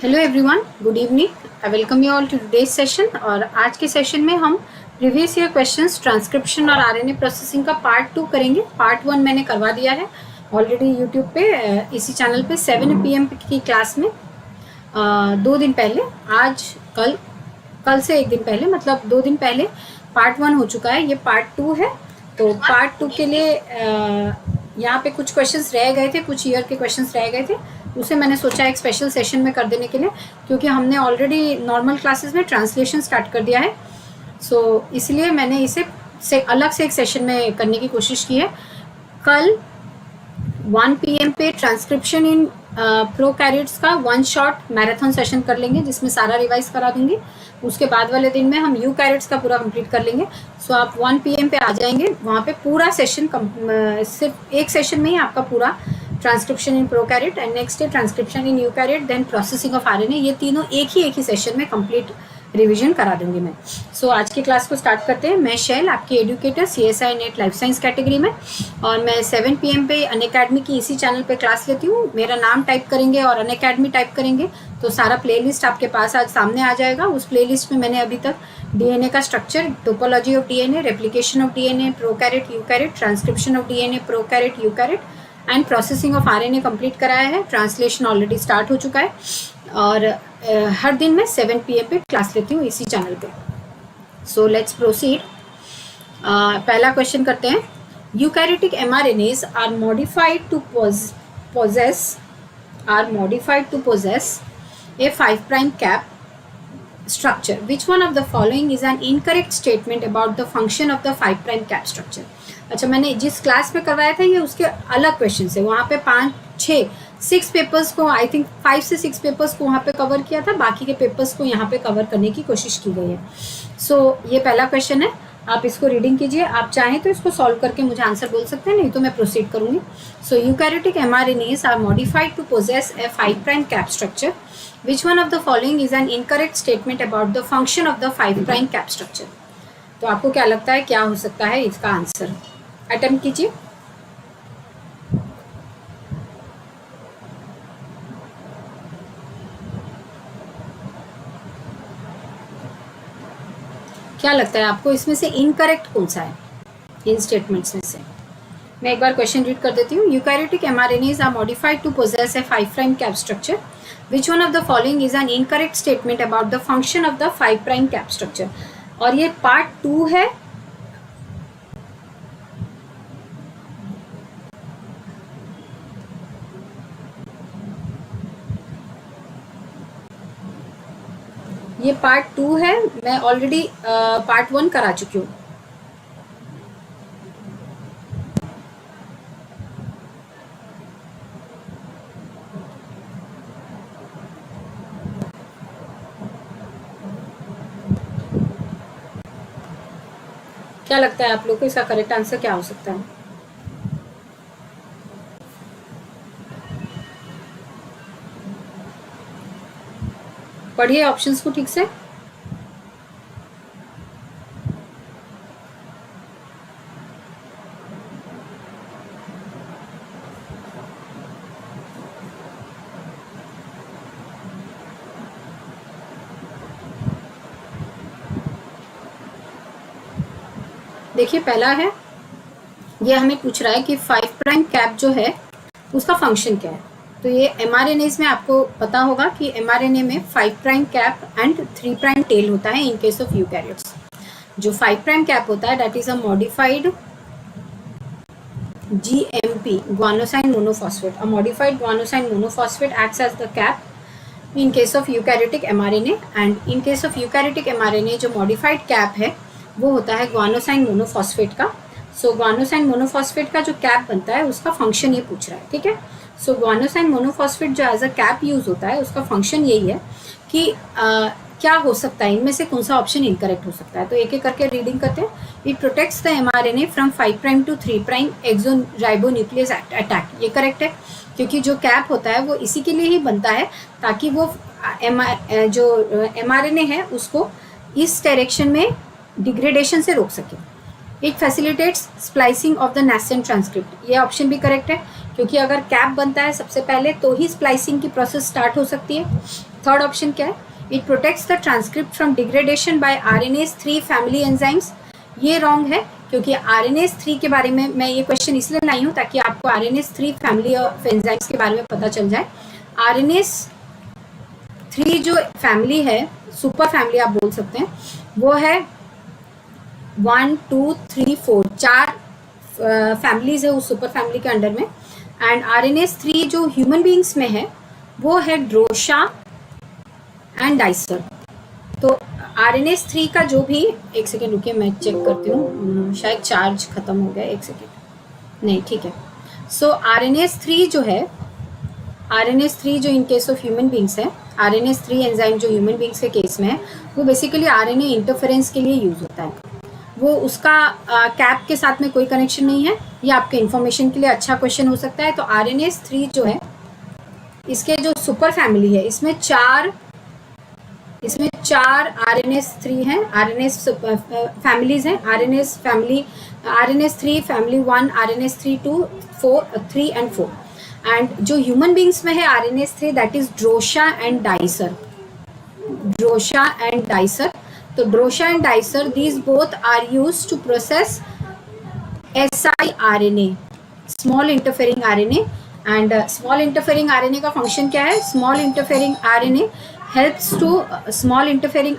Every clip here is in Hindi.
Hello everyone, good evening. I welcome you all to today's session. और आज के सेशन में हम प्रीवियस ईयर क्वेश्चंस, ट्रांसक्रिप्शन और आरएनए प्रोसेसिंग का पार्ट 2 करेंगे। पार्ट 1 मैंने करवा दिया है ऑलरेडी यूट्यूब पे, इसी चैनल पे 7 PM की क्लास में 2 दिन पहले। आज कल से 1 दिन पहले, मतलब 2 दिन पहले पार्ट 1 हो चुका है। ये पार्ट 2 है। तो पार्ट 2 के लिए यहाँ पे कुछ क्वेश्चंस रह गए थे, कुछ ईयर के क्वेश्चंस रह गए थे, उसे मैंने सोचा एक स्पेशल सेशन में कर देने के लिए, क्योंकि हमने ऑलरेडी नॉर्मल क्लासेस में ट्रांसलेशन स्टार्ट कर दिया है। सो इसलिए मैंने इसे अलग से एक सेशन में करने की कोशिश की है। कल 1 PM पे ट्रांसक्रिप्शन इन प्रोकैरियोट्स का 1 शॉट मैराथन सेशन कर लेंगे, जिसमें सारा रिवाइज करा दूंगी। उसके बाद वाले दिन में हम यूकैरियोट्स का पूरा कंप्लीट कर लेंगे। सो आप 1 PM पे आ जाएंगे, वहाँ पे पूरा सेशन सिर्फ एक सेशन में ही आपका पूरा transcription in prokaryote and next day transcription in eukaryote, then processing of RNA, ये तीनों एक ही सेशन में कंप्लीट रिवीजन करा दूंगी मैं। सो आज की क्लास को स्टार्ट करते हैं। मैं शैल, आपकी educator CSI net life science category में, और मैं 7 PM पे अनअकैडमी की इसी चैनल पे क्लास लेती हूँ। मेरा नाम टाइप करेंगे और अनअकैडमी टाइप करेंगे तो सारा प्लेलिस्ट आपके पास आज सामने आ जाएगा। उस प्लेलिस्ट में मैंने अभी तक DNA का structure, topology of DNA, replication of DNA, prokaryote eukaryote, transcription of DNA, prokaryote eukaryote and processing of RNA complete कराया है। ट्रांसलेशन ऑलरेडी स्टार्ट हो चुका है और हर दिन मैं 7 PM पे क्लास लेती हूँ इसी चैनल पे। So let's proceed. पहला क्वेश्चन करते हैं। Eukaryotic mRNAs are modified to possess a 5' cap structure. Which one of the following is an incorrect statement about the function of the 5' cap structure? अच्छा, मैंने जिस क्लास में करवाया था ये उसके अलग क्वेश्चन है। वहाँ पे 6 पेपर्स को, आई थिंक 5 से 6 पेपर्स को वहाँ पे कवर किया था, बाकी के पेपर्स को यहाँ पे कवर करने की कोशिश की गई है। सो ये पहला क्वेश्चन है, आप इसको रीडिंग कीजिए। आप चाहें तो इसको सॉल्व करके मुझे आंसर बोल सकते हैं, नहीं तो मैं प्रोसीड करूँगी। So eukaryotic mRNAs are modified to possess a 5' cap structure. Which one of the following is an incorrect statement about the function of the 5' cap structure? तो आपको क्या लगता है क्या हो सकता है इसका आंसर? अटेम्प्ट कीजिए। क्या लगता है आपको इसमें से इनकरेक्ट कौन सा है इन स्टेटमेंट्स में से? मैं एक बार क्वेश्चन रीड कर देती हूँ। Eukaryotic mRNAs are modified to possess a 5' cap structure. Which one of the following is an incorrect statement about the function of the 5' cap structure? और ये पार्ट 2 है। ये पार्ट 2 है, मैं ऑलरेडी पार्ट 1 करा चुकी हूँ। क्या लगता है आप लोग को इसका करेक्ट आंसर क्या हो सकता है? पढ़िए ऑप्शंस को ठीक से। देखिए, पहला है, ये हमें पूछ रहा है कि 5' कैप जो है उसका फंक्शन क्या है। तो ये mRNAs में आपको पता होगा कि mRNA में 5' कैप एंड 3' टेल होता है इन केस ऑफ यूकैरियोट्स। जो 5' कैप होता है that is a modified GMP, guanosine monophosphate. A modified guanosine monophosphate acts as the cap in case of eukaryotic mRNA, and in case of eukaryotic mRNA जो modified cap है वो होता है guanosine monophosphate का। सो guanosine monophosphate का जो कैप बनता है उसका फंक्शन ये पूछ रहा है, ठीक है। सो guanosine monophosphate जो एज अ कैप यूज होता है उसका फंक्शन यही है कि क्या हो सकता है, इनमें से कौन सा ऑप्शन इनकरेक्ट हो सकता है। तो एक एक करके रीडिंग करते हैं। It protects the mRNA from 5' to 3' exoribonuclease attack. ये करेक्ट है, क्योंकि जो कैप होता है वो इसी के लिए ही बनता है ताकि वो जो mRNA है उसको इस डायरेक्शन में डिग्रेडेशन से रोक सके। It facilitates splicing of the nascent transcript. ये ऑप्शन भी करेक्ट है, क्योंकि अगर कैप बनता है सबसे पहले तो ही स्प्लाइसिंग की प्रोसेस स्टार्ट हो सकती है। थर्ड ऑप्शन क्या है, it protects the transcript from degradation by RNase 3 family enzymes. ये रॉन्ग है, क्योंकि आरएनएस 3 के बारे में मैं ये क्वेश्चन इसलिए लाई हूँ ताकि आपको आरएनएस 3 फैमिली ऑफ एंजाइम्स के बारे में पता चल जाए। आरएनएस 3 जो फैमिली है, सुपर फैमिली आप बोल सकते हैं, वो है 1 2 3 4 4 फैमिलीज है उस सुपर फैमिली के अंडर में। एंड आरएनएस 3 जो ह्यूमन बींग्स में है वो है ड्रोशा एंड डाइसर। तो आरएनएस 3 का जो भी, एक सेकेंड रुकिए मैं चेक करती हूँ, शायद चार्ज खत्म हो गया, एक सेकेंड, नहीं ठीक है। सो आरएनएस 3 जो है, आरएनएस 3 जो इन केस ऑफ ह्यूमन बींग्स है, आरएनएस 3 एंजाइम जो ह्यूमन बींग्स के केस में है, वो बेसिकली आरएनए इंटरफेरेंस के लिए यूज होता है। वो उसका कैप के साथ में कोई कनेक्शन नहीं है। ये आपके इन्फॉर्मेशन के लिए अच्छा क्वेश्चन हो सकता है। तो आरएनएस 3 जो है, इसके जो सुपर फैमिली है, इसमें चार आरएनएस 3 हैं, आरएनएस फैमिलीज हैं। RNase 3 family 1, RNase 3 2 4 3 and 4। And जो ह्यूमन बींग्स में है RNase 3, that is Drosha and Dicer. तो Drosha and Dicer, these both are used to process siRNA, small interfering RNA। and small interfering RNA का फंक्शन क्या है? small interfering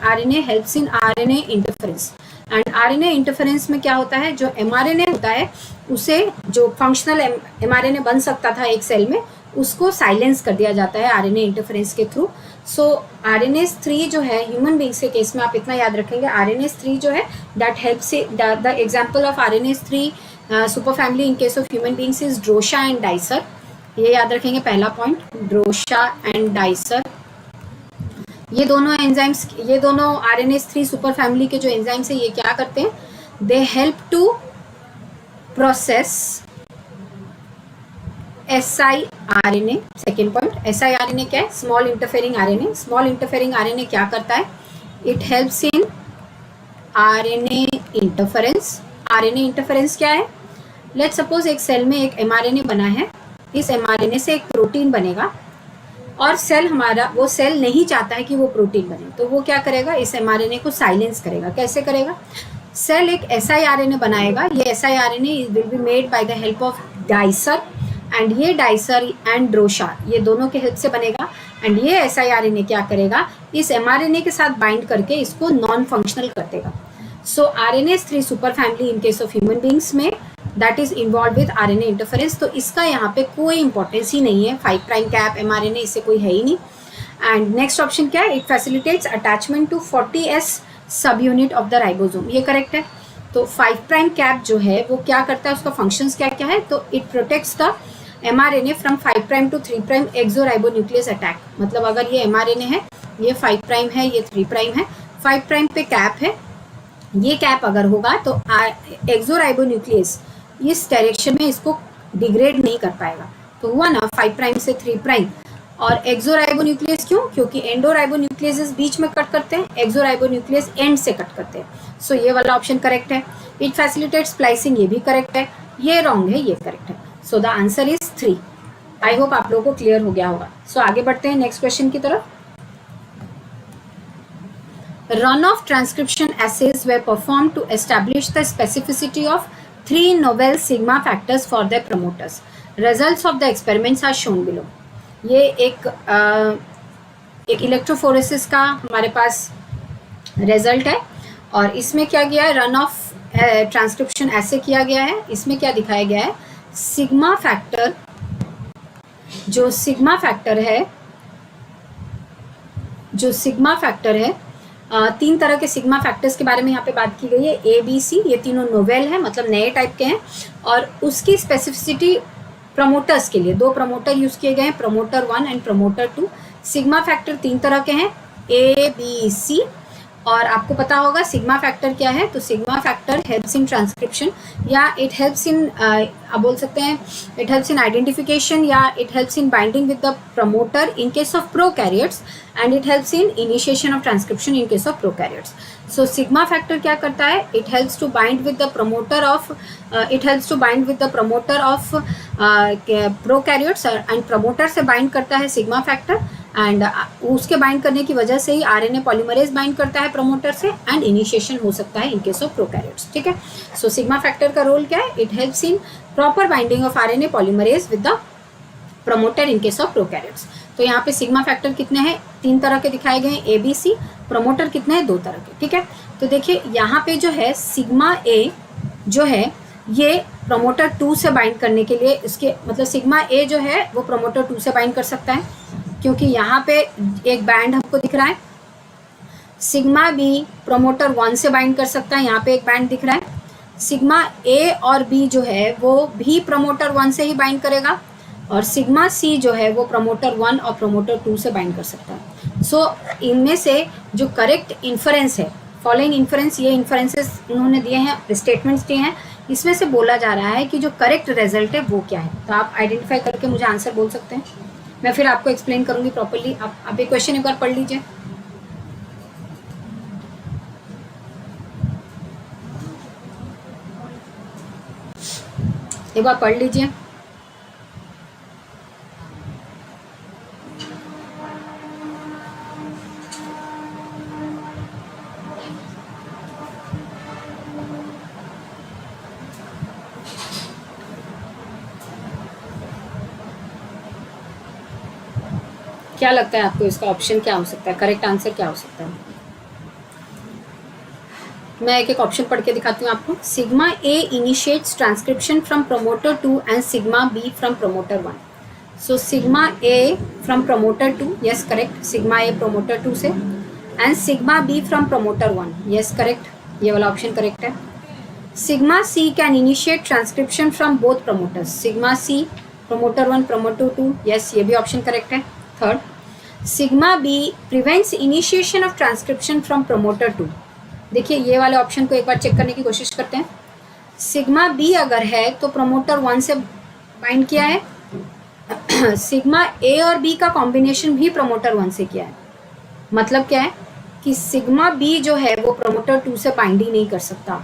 RNA helps in RNA interference। And RNA interference में क्या होता है, जो mRNA होता है उसे, जो फंक्शनल mRNA बन सकता था एक सेल में, उसको साइलेंस कर दिया जाता है RNA इंटरफेरेंस के थ्रू। सो RNase 3 जो है ह्यूमन बींग्स के केस में, आप इतना याद रखेंगे, RNase 3 जो है that helps, the example of RNase 3 super family in case of human beings is Drosha and Dicer. ये याद रखेंगे पहला पॉइंट, ड्रोशा एंड डाइसर। ये दोनों RNase 3 सुपर फैमिली के जो एंजाइम्स है, ये क्या करते हैं? They help to process siRNA। Second point, siRNA क्या है? Small interfering RNA। Small interfering RNA क्या करता है? It helps in RNA interference. RNA interference क्या है? लेट्स सपोज एक सेल में एक mRNA बना है, इस mRNA से एक प्रोटीन बनेगा और वो सेल नहीं चाहता है कि वो प्रोटीन बने, तो वो क्या करेगा? इस mRNA को साइलेंस करेगा। कैसे करेगा? सेल एक siRNA बनाएगा। ये siRNA will be made by the help of dicer, and ये डाइसर एंड ड्रोशा, ये दोनों के हेल्प से बनेगा। एंड ये siRNA क्या करेगा? इस mRNA के साथ बाइंड करके इसको नॉन फंक्शनल कर देगा। So RNase 3 super family in case of human beings में, that is involve with RNA interference. तो इसका यहाँ पे कोई इंपॉर्टेंस ही नहीं है। 5 प्राइम कैप mRNA, इससे कोई है ही नहीं। एंड नेक्स्ट ऑप्शन क्या है? It facilitates attachment to 40S subunit of the ribosome. ये करेक्ट है। तो 5 प्राइम कैप जो है वो क्या करता है, उसका फंक्शंस क्या क्या है? तो it protects the mRNA from 5 prime to 3 prime exoribonuclease attack. मतलब अगर ये mRNA है, ये 5 प्राइम है, ये 3 प्राइम है, 5 प्राइम पे कैप है, ये कैप अगर होगा तो एक्सोराइबोन्यूक्लियस इस डायरेक्शन में इसको डिग्रेड नहीं कर पाएगा। तो हुआ ना 5 प्राइम से 3 प्राइम। और एक्सोराइबोन्यूक्लियस क्यों? क्योंकि एंडोराइबोन्यूक्लियस बीच में कट करते हैं, एक्सोराइबोन्यूक्लियस एंड से कट करते हैं। सो ये वाला ऑप्शन करेक्ट है। इट फैसिलिटेट्स स्प्लाइसिंग, ये भी करेक्ट है। ये रॉन्ग है, ये करेक्ट है। सो the answer is 3। I hope आप लोगों को क्लियर हो गया होगा। सो आगे बढ़ते हैं नेक्स्ट क्वेश्चन की तरफ। Run-off transcription assays were performed to establish the specificity of 3 novel sigma factors for their promoters. Results of the experiments are shown below. ये एक इलेक्ट्रोफोरेसिस का हमारे पास रिजल्ट है और इसमें क्या किया है? रन ऑफ ट्रांसक्रिप्शन ऐसे किया गया है। इसमें क्या दिखाया गया है? सिग्मा फैक्टर, जो सिग्मा फैक्टर है, 3 तरह के सिग्मा फैक्टर्स के बारे में यहाँ पे बात की गई है। A, B, C, ये तीनों नोवेल हैं, मतलब नए टाइप के हैं। और उसकी स्पेसिफिसिटी प्रमोटर्स के लिए 2 प्रमोटर यूज़ किए गए हैं, promoter 1 and promoter 2। Sigma factor 3 तरह के हैं, A, B, C। और आपको पता होगा सिग्मा फैक्टर क्या है? तो sigma factor helps in transcription, या इट हेल्प्स इन, आप बोल सकते हैं इट हेल्प्स इन आइडेंटिफिकेशन, या it helps in binding with the promoter in case of prokaryotes, and it helps in initiation of transcription in case of prokaryotes. So sigma factor क्या करता है? It helps to bind with the promoter of prokaryotes, and promoter से बाइंड करता है सिग्मा फैक्टर, एंड उसके बाइंड करने की वजह से ही आरएनए पॉलीमरेज बाइंड करता है प्रमोटर से एंड इनिशिएशन हो सकता है इन केस ऑफ प्रोकैरियोट्स, ठीक है। सो सिग्मा फैक्टर का रोल क्या है? It helps in proper binding of RNA polymerase with the promoter in case of prokaryotes. तो यहाँ पे सिग्मा फैक्टर कितने हैं? 3 तरह के दिखाए गए हैं, ए बी सी। प्रमोटर कितने हैं? 2 तरह के, ठीक है। तो देखिए यहाँ पे जो है सिग्मा ए जो है ये प्रमोटर 2 से बाइंड करने के लिए, इसके मतलब सिग्मा ए जो है वो प्रमोटर 2 से बाइंड कर सकता है, क्योंकि यहाँ पे एक बैंड हमको दिख रहा है। सिग्मा बी प्रमोटर 1 से बाइंड कर सकता है, यहाँ पे एक बैंड दिख रहा है। सिग्मा ए और बी जो है वो भी प्रमोटर 1 से ही बाइंड करेगा, और सिग्मा सी जो है वो प्रमोटर 1 और प्रमोटर 2 से बाइंड कर सकता है। सो इनमें से जो करेक्ट इन्फरेंस है, फॉलोइंग इन्फरेंस, ये इन्फरेंसेस उन्होंने दिए हैं, स्टेटमेंट्स दिए हैं, इसमें से बोला जा रहा है कि जो करेक्ट रिजल्ट है वो क्या है। तो आप आइडेंटिफाई करके मुझे आंसर बोल सकते हैं, मैं फिर आपको एक्सप्लेन करूंगी प्रॉपरली। आप ये क्वेश्चन एक बार पढ़ लीजिए। एक बार पढ़ लीजिए। क्या लगता है आपको इसका ऑप्शन क्या हो सकता है? करेक्ट आंसर क्या हो सकता है? मैं एक एक ऑप्शन पढ़ के दिखाती हूँ आपको। Sigma A initiates transcription from promoter 2 and sigma B from promoter 1। So sigma A from promoter 2, yes correct, sigma A promoter 2 से, and sigma B from promoter 1, yes correct, ये वाला ऑप्शन करेक्ट है। Sigma C can initiate transcription from both promoters, sigma C promoter 1 promoter 2, yes ये भी ऑप्शन करेक्ट है। Third, sigma B prevents initiation of transcription from promoter 2। देखिए ये वाले ऑप्शन को एक बार चेक करने की कोशिश करते हैं। सिग्मा बी अगर है तो प्रमोटर 1 से बाइंड किया है, सिग्मा ए और बी का कॉम्बिनेशन भी प्रमोटर 1 से किया है। मतलब क्या है कि सिग्मा बी जो है वो प्रमोटर 2 से बाइंड ही नहीं कर सकता,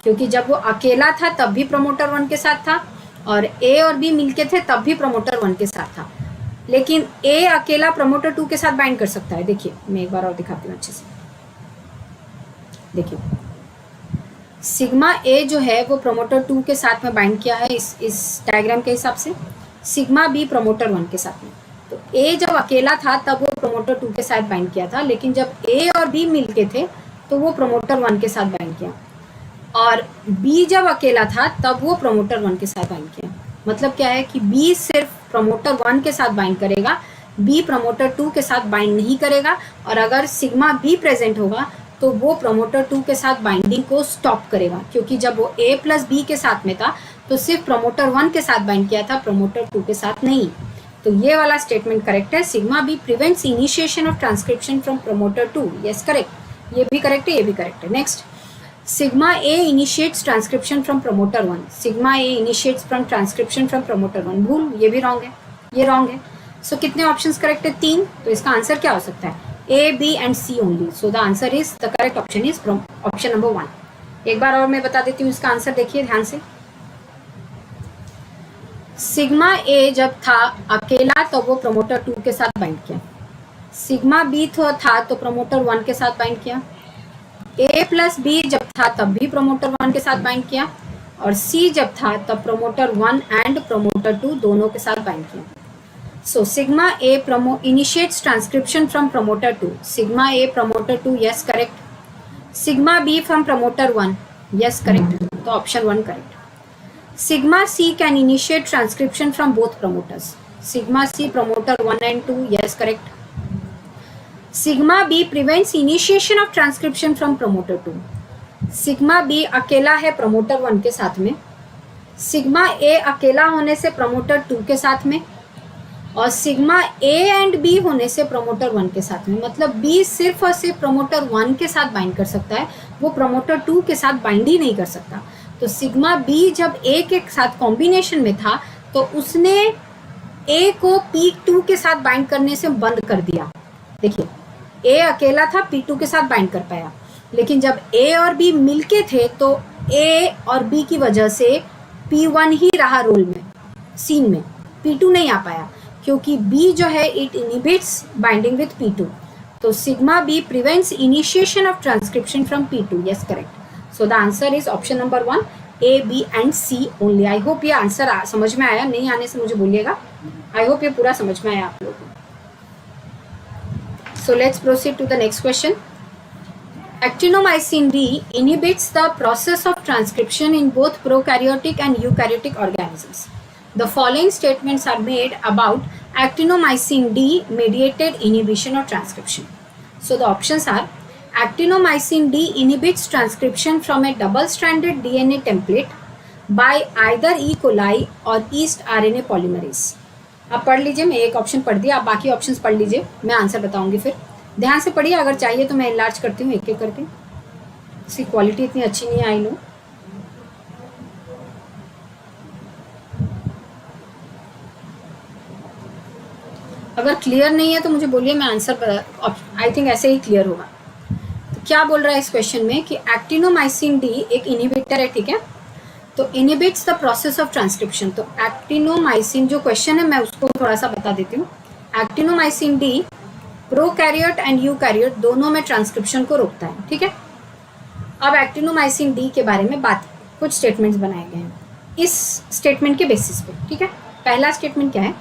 क्योंकि जब वो अकेला था तब भी प्रमोटर 1 के साथ था, और ए और बी मिलके थे तब भी प्रमोटर 1 के साथ था। लेकिन ए अकेला प्रमोटर 2 के साथ बाइंड कर सकता है। देखिए मैं एक बार और दिखाती हूँ अच्छे से। देखिए सिग्मा ए जो है वो प्रमोटर 2 के साथ में बाइंड किया है इस डायग्राम के हिसाब से, सिग्मा बी प्रमोटर 1 के साथ में। तो ए जब अकेला था तब वो प्रमोटर 2 के साथ बाइंड किया था, लेकिन जब ए और बी मिलके थे तो वो प्रमोटर 1 के साथ बाइंड किया, और बी जब अकेला था तब वो प्रमोटर 1 के साथ बाइंड किया। मतलब क्या है कि बी सिर्फ प्रमोटर 1 के साथ बाइंड करेगा, बी प्रमोटर 2 के साथ बाइंड नहीं करेगा, और अगर सिग्मा बी प्रेजेंट होगा तो वो प्रमोटर 2 के साथ बाइंडिंग को स्टॉप करेगा, क्योंकि जब वो ए प्लस बी के साथ में था तो सिर्फ प्रमोटर 1 के साथ बाइंड किया था, प्रमोटर 2 के साथ नहीं। तो ये वाला स्टेटमेंट करेक्ट है। Sigma B prevents initiation of transcription from promoter 2, yes correct, ये भी करेक्ट है, ये भी करेक्ट है। Next, sigma A initiates transcription from promoter 1, sigma A initiates from transcription from promoter 1, भूल, ये भी रॉन्ग है, ये रॉन्ग है। सो कितने ऑप्शंस करेक्ट है? 3। तो इसका आंसर क्या हो सकता है? A B and C only. So the answer is, the correct option is option number 1। एक बार और मैं बता देती हूँ इसका आंसर, देखिए ध्यान से। सिग्मा ए जब था अकेला तो वो प्रमोटर 2 के साथ बाइंड किया, सिग्मा बी था तो प्रमोटर 1 के साथ बाइंड किया, ए प्लस बी जब था तब भी प्रमोटर 1 के साथ बाइंड किया, और सी जब था तब प्रमोटर 1 एंड प्रमोटर 2 दोनों के साथ बाइंड किया। So sigma A initiates transcription from promoter 2, sigma A promoter 2, yes correct. Sigma B from promoter 1, yes correct, तो option 1 correct. Sigma C can initiate transcription from both promoters, sigma C promoter 1 and 2, yes correct. Sigma B prevents initiation of transcription from promoter 2, sigma B अकेला है प्रमोटर 1 के साथ में, सिग्मा ए अकेला होने से प्रमोटर 2 के साथ में, और सिग्मा ए एंड बी होने से प्रमोटर 1 के साथ में। मतलब बी सिर्फ और सिर्फ प्रमोटर 1 के साथ बाइंड कर सकता है, वो प्रमोटर 2 के साथ बाइंड ही नहीं कर सकता। तो सिग्मा बी जब ए के साथ कॉम्बिनेशन में था तो उसने ए को P2 के साथ बाइंड करने से बंद कर दिया। देखिए ए अकेला था, P2 के साथ बाइंड कर पाया, लेकिन जब ए और बी मिलके थे तो ए और बी की वजह से P1 ही रहा रोल में, सीन में, P2 नहीं आ पाया। क्योंकि B जो है it inhibits binding with P2. तो sigma B prevents initiation of transcription from P2. Yes, correct. So the answer is option number 1, A, B and C only. I hope ये आंसर समझ में आया. नहीं आने से मुझे बोलिएगा. आई होप ये पूरा समझ में आया आप लोगों को. So let's proceed to the next question. Actinomycin D inhibits the process of transcription in both prokaryotic and eukaryotic organisms. The following statements are made about actinomycin D mediated inhibition of transcription. So the options are: actinomycin D inhibits transcription from a double-stranded DNA template by either E. coli or yeast RNA polymerase. आप पढ़ लीजिए. मैं एक ऑप्शन पढ़ दिया, आप बाकी ऑप्शंस पढ़ लीजिए. मैं आंसर बताऊंगी फिर. ध्यान से पढ़िए. अगर चाहिए तो मैं इलाज करती हूँ एक एक करके. इसकी क्वालिटी इतनी अच्छी नहीं आई लो. अगर क्लियर नहीं है तो मुझे बोलिए, मैं आंसर आई थिंक ऐसे ही क्लियर होगा. तो क्या बोल रहा है इस क्वेश्चन में कि एक्टिनोमाइसिन डी एक इनिबिटर है. ठीक है, तो inhibits the process of transcription. तो एक्टिनोमाइसिन जो क्वेश्चन है मैं उसको थोड़ा सा बता देती हूँ. Actinomycin D prokaryote and eukaryote दोनों में ट्रांसक्रिप्शन को रोकता है. ठीक है, अब एक्टिनोमाइसिन डी के बारे में कुछ स्टेटमेंट्स बनाए गए हैं इस स्टेटमेंट के बेसिस पे. ठीक है, पहला स्टेटमेंट क्या है?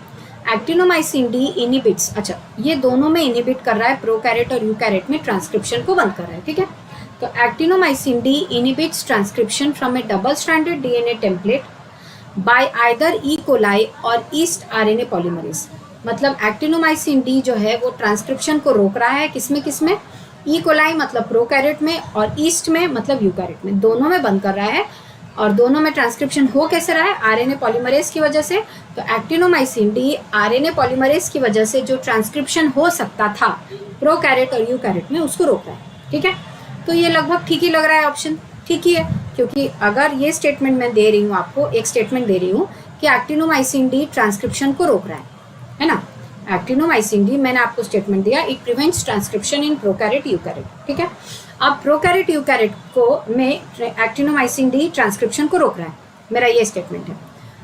Actinomycin D inhibits. अच्छा, ये दोनों में इनिबिट कर रहा है, प्रोकैरियोट और यूकैरियोट में ट्रांसक्रिप्शन को बंद कर रहा है. ठीक है, तो actinomycin D inhibits transcription from a double-stranded DNA template by either E. coli or yeast RNA polymerase. मतलब actinomycin D जो है वो ट्रांसक्रिप्शन को रोक रहा है. किसमें? E. coli मतलब प्रोकैरियोट में और ईस्ट में मतलब यूकैरियोट में. दोनों में बंद कर रहा है. और दोनों में ट्रांसक्रिप्शन हो कैसे रहा है? RNA पॉलीमरेज की वजह से. तो एक्टिनोमाइसिन डी RNA पॉलीमरेज की वजह से जो ट्रांसक्रिप्शन हो सकता था प्रोकैरियोट और यूकैरियोट में उसको रोक रहा है. ठीक है, तो ये लगभग ठीक ही लग रहा है. ऑप्शन ठीक ही है, क्योंकि अगर ये स्टेटमेंट मैं दे रही हूँ आपको, एक स्टेटमेंट दे रही हूँ कि एक्टिनोमाइसिन डी ट्रांसक्रिप्शन को रोक रहा है ना. एक्टिनोमाइसिन डी मैंने आपको स्टेटमेंट दिया, it prevents transcription in prokaryote eukaryote. ठीक है, अब प्रोकैरियोट यूकैरियोट को में एक्टिनोमाइसिन डी ट्रांसक्रिप्शन को रोक रहा है. मेरा ये स्टेटमेंट है.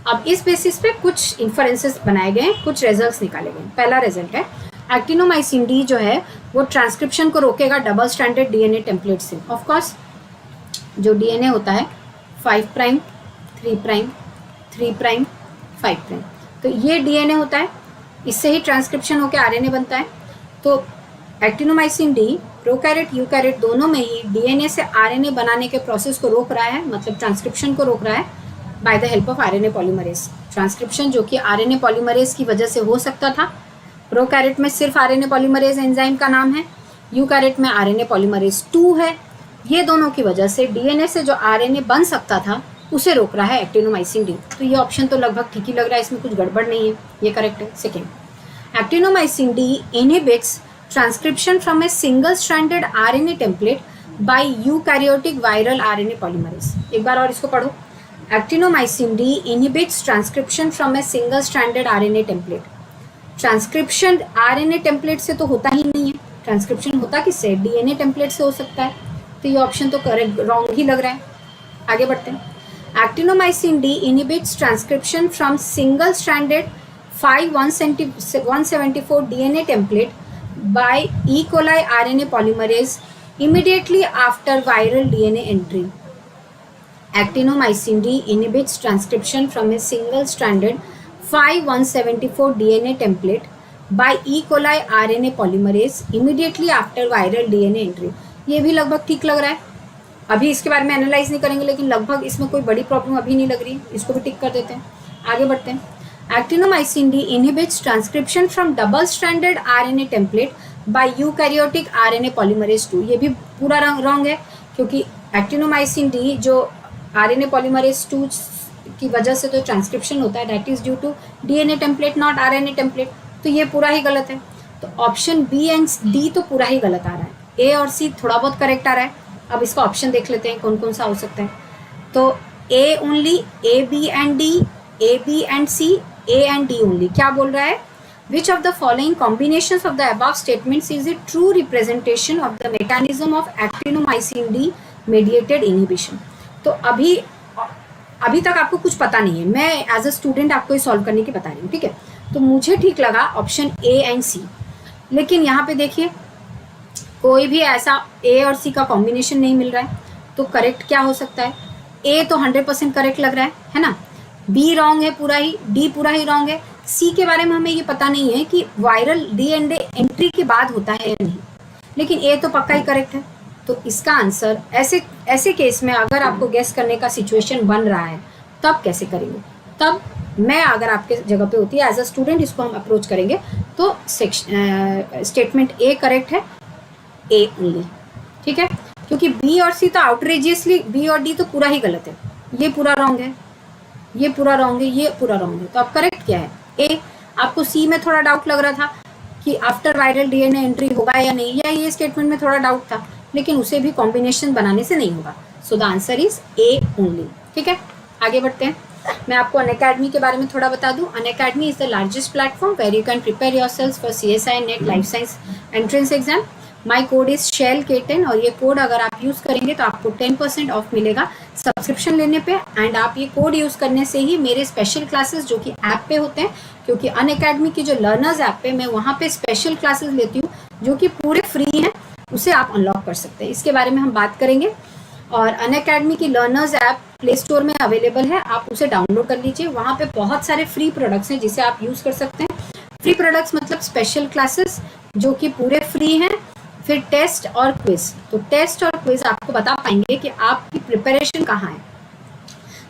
अब इस बेसिस पे कुछ इन्फरेंसेस बनाए गए, कुछ रिजल्ट्स निकाले गए. पहला रिजल्ट है एक्टिनोमाइसिन डी जो है वो ट्रांसक्रिप्शन को रोकेगा डबल स्ट्रैंडेड डीएनए टेम्पलेट से. ऑफ कोर्स जो डीएनए होता है 5 प्राइम 3 प्राइम 3 प्राइम 5 प्राइम, तो ये डीएनए होता है. इससे ही ट्रांसक्रिप्शन होकर आरएनए बनता है. तो एक्टिनोमाइसिन डी प्रोकैरियोट यूकैरियोट दोनों में ही डीएनए से आरएनए बनाने के प्रोसेस को रोक रहा है, मतलब ट्रांसक्रिप्शन को रोक रहा है by the help of RNA polymerase. Transcription जो कि आरएनए पॉलीमरेज की वजह से हो सकता था. प्रोकैरियोट में सिर्फ आरएनए पॉलीमरेज एंजाइम का नाम है, यूकैरियोट में आरएनए पॉलीमरेज 2 है. ये दोनों की वजह से डीएनए से जो आरएनए बन सकता था उसे रोक रहा है एक्टिनोमाइसिन डी. तो ये ऑप्शन तो लगभग ठीक ही लग रहा है, इसमें कुछ गड़बड़ नहीं है, ये करेक्ट है. Second, actinomycin D inhibits transcription from a single stranded RNA template by eukaryotic viral RNA polymerase. एक बार और इसको पढ़ो. Actinomycin D inhibits transcription from a single stranded RNA template. Transcription RNA template से तो होता ही नहीं है. ट्रांसक्रिप्शन होता किससे? डीएनए टेम्पलेट से हो सकता है. तो ये ऑप्शन तो करेक्ट रॉन्ग ही लग रहा है. आगे बढ़ते हैं. Actinomycin D inhibits transcription from single stranded 5-174 DNA template by E coli RNA polymerase immediately after viral DNA entry. Actinomycin D inhibits transcription from a single-stranded 5-174 DNA template by E. coli RNA polymerase immediately after viral DNA entry. ये भी लगभग ठीक लग रहा है. अभी इसके बारे में एनालाइज नहीं करेंगे, लेकिन लगभग इसमें कोई बड़ी प्रॉब्लम अभी नहीं लग रही. इसको भी टिक कर देते हैं. आगे बढ़ते हैं. Actinomycin D inhibits transcription from double-stranded RNA template by eukaryotic RNA polymerase 2. ये भी पूरा रॉन्ग है, क्योंकि एक्टिनोमाइसिन डी जो आरएनए पॉलीमरेज 2 की वजह से तो ट्रांसक्रिप्शन होता है, that is due to DNA template not RNA template. तो ये पूरा ही गलत है. तो ऑप्शन बी एंड डी तो पूरा ही गलत आ रहा है. ए और सी थोड़ा बहुत करेक्ट आ रहा है. अब इसका ऑप्शन देख लेते हैं कौन कौन सा हो सकता है. तो A only, A B and D, A B and C, A and D only. क्या बोल रहा है? Which of the following combinations of the above statements is a true representation of the mechanism of actinomycin D mediated inhibition? तो अभी तक आपको कुछ पता नहीं है, मैं एज अ स्टूडेंट आपको ये सॉल्व करने की बता रही हूँ. ठीक है, तो मुझे ठीक लगा ऑप्शन ए एंड सी। लेकिन यहाँ पे देखिए कोई भी ऐसा ए और सी का कॉम्बिनेशन नहीं मिल रहा है, तो करेक्ट क्या हो सकता है? ए तो 100% करेक्ट लग रहा है ना। बी रॉन्ग है पूरा ही, डी पूरा ही रॉन्ग है। सी के बारे में हमें ये पता नहीं है कि वायरल डीएनए एंट्री के बाद होता है या नहीं, लेकिन ए तो पक्का ही करेक्ट है। तो इसका आंसर ऐसे केस में अगर आपको गेस करने का सिचुएशन बन रहा है तब कैसे करेंगे? तब मैं अगर आपके जगह पे होती है एज अ स्टूडेंट इसको हम अप्रोच करेंगे तो स्टेटमेंट ए करेक्ट है, ए ओनली, ठीक है। क्योंकि बी और सी तो आउटरेजियसली, बी और डी तो पूरा ही गलत है, ये पूरा रॉन्ग है, ये पूरा रॉन्ग है, ये पूरा रॉन्ग है। तो अब करेक्ट क्या है? ए। आपको सी में थोड़ा डाउट लग रहा था कि आफ्टर वायरल डीएनए एंट्री होगा या नहीं, या ये स्टेटमेंट में थोड़ा डाउट था, लेकिन उसे भी कॉम्बिनेशन बनाने से नहीं होगा। सो the answer is A only, ठीक है। आगे बढ़ते हैं। मैं आपको अनअकैडमी के बारे में थोड़ा बता दूं। Unacademy is the largest platform where you can prepare yourself for CSI NET life science entrance exam. My code is shell K10 और ये कोड अगर आप यूज़ करेंगे तो आपको 10% ऑफ मिलेगा सब्सक्रिप्शन लेने पे। एंड आप ये कोड यूज़ करने से ही मेरे स्पेशल क्लासेस जो कि ऐप पे होते हैं, क्योंकि अनअकैडमी की जो लर्नर्स ऐप पे मैं वहाँ पे स्पेशल क्लासेस लेती हूँ जो कि पूरे फ्री हैं, उसे आप अनलॉक कर सकते हैं। इसके बारे में हम बात करेंगे। और अनअकैडमी की लर्नर्स ऐप प्ले स्टोर में अवेलेबल है, आप उसे डाउनलोड कर लीजिए। वहाँ पे बहुत सारे फ्री प्रोडक्ट्स हैं जिसे आप यूज़ कर सकते हैं। फ्री प्रोडक्ट्स मतलब स्पेशल क्लासेस जो कि पूरे फ्री हैं, फिर टेस्ट और क्विज। तो टेस्ट और क्विज आपको बता पाएंगे कि आपकी प्रिपरेशन कहाँ है।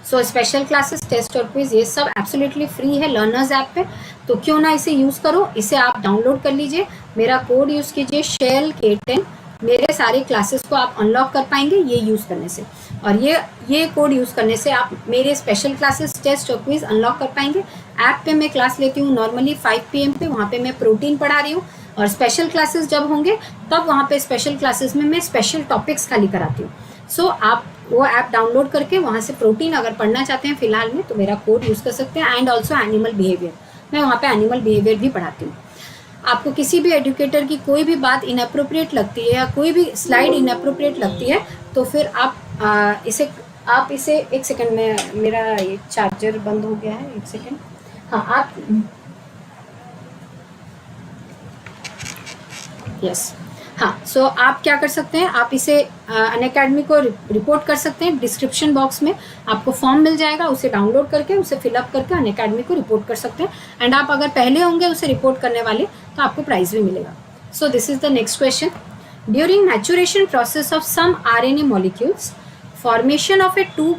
सो स्पेशल क्लासेस, टेस्ट और क्विज ये सब एब्सोल्युटली फ्री है लर्नर्स ऐप पे, तो क्यों ना इसे यूज़ करो। इसे आप डाउनलोड कर लीजिए, मेरा कोड यूज़ कीजिए शेल K10। मेरे सारे क्लासेस को आप अनलॉक कर पाएंगे ये यूज़ करने से, और ये कोड यूज़ करने से आप मेरे स्पेशल क्लासेस, टेस्ट और क्विज अनलॉक कर पाएंगे। ऐप पे मैं क्लास लेती हूँ नॉर्मली 5 PM पे, वहाँ पे मैं प्रोटीन पढ़ा रही हूँ, और स्पेशल क्लासेस जब होंगे तब वहाँ पे स्पेशल क्लासेस में मैं स्पेशल टॉपिक्स खाली कराती हूँ। सो आप वो ऐप डाउनलोड करके वहाँ से प्रोटीन अगर पढ़ना चाहते हैं फिलहाल में तो मेरा कोड यूज़ कर सकते हैं। एंड ऑल्सो एनिमल बिहेवियर, मैं वहाँ पे एनिमल बिहेवियर भी पढ़ाती हूँ। आपको किसी भी एजुकेटर की कोई भी बात इनअप्रोप्रिएट लगती है या कोई भी स्लाइड इनअप्रोप्रिएट लगती है तो फिर आप इसे एक सेकंड में, मेरा ये चार्जर बंद हो गया है, एक सेकंड। हाँ आप यस हाँ, सो आप क्या कर सकते हैं, आप इसे अनअकैडमी को रिपोर्ट कर सकते हैं। डिस्क्रिप्शन बॉक्स में आपको फॉर्म मिल जाएगा, उसे डाउनलोड करके उसे फिलअप करके अनअकैडमी को रिपोर्ट कर सकते हैं। एंड आप अगर पहले होंगे उसे रिपोर्ट करने वाले तो आपको प्राइज भी मिलेगा। So this is the next question. During maturation process of some RNA molecules, formation of a 2'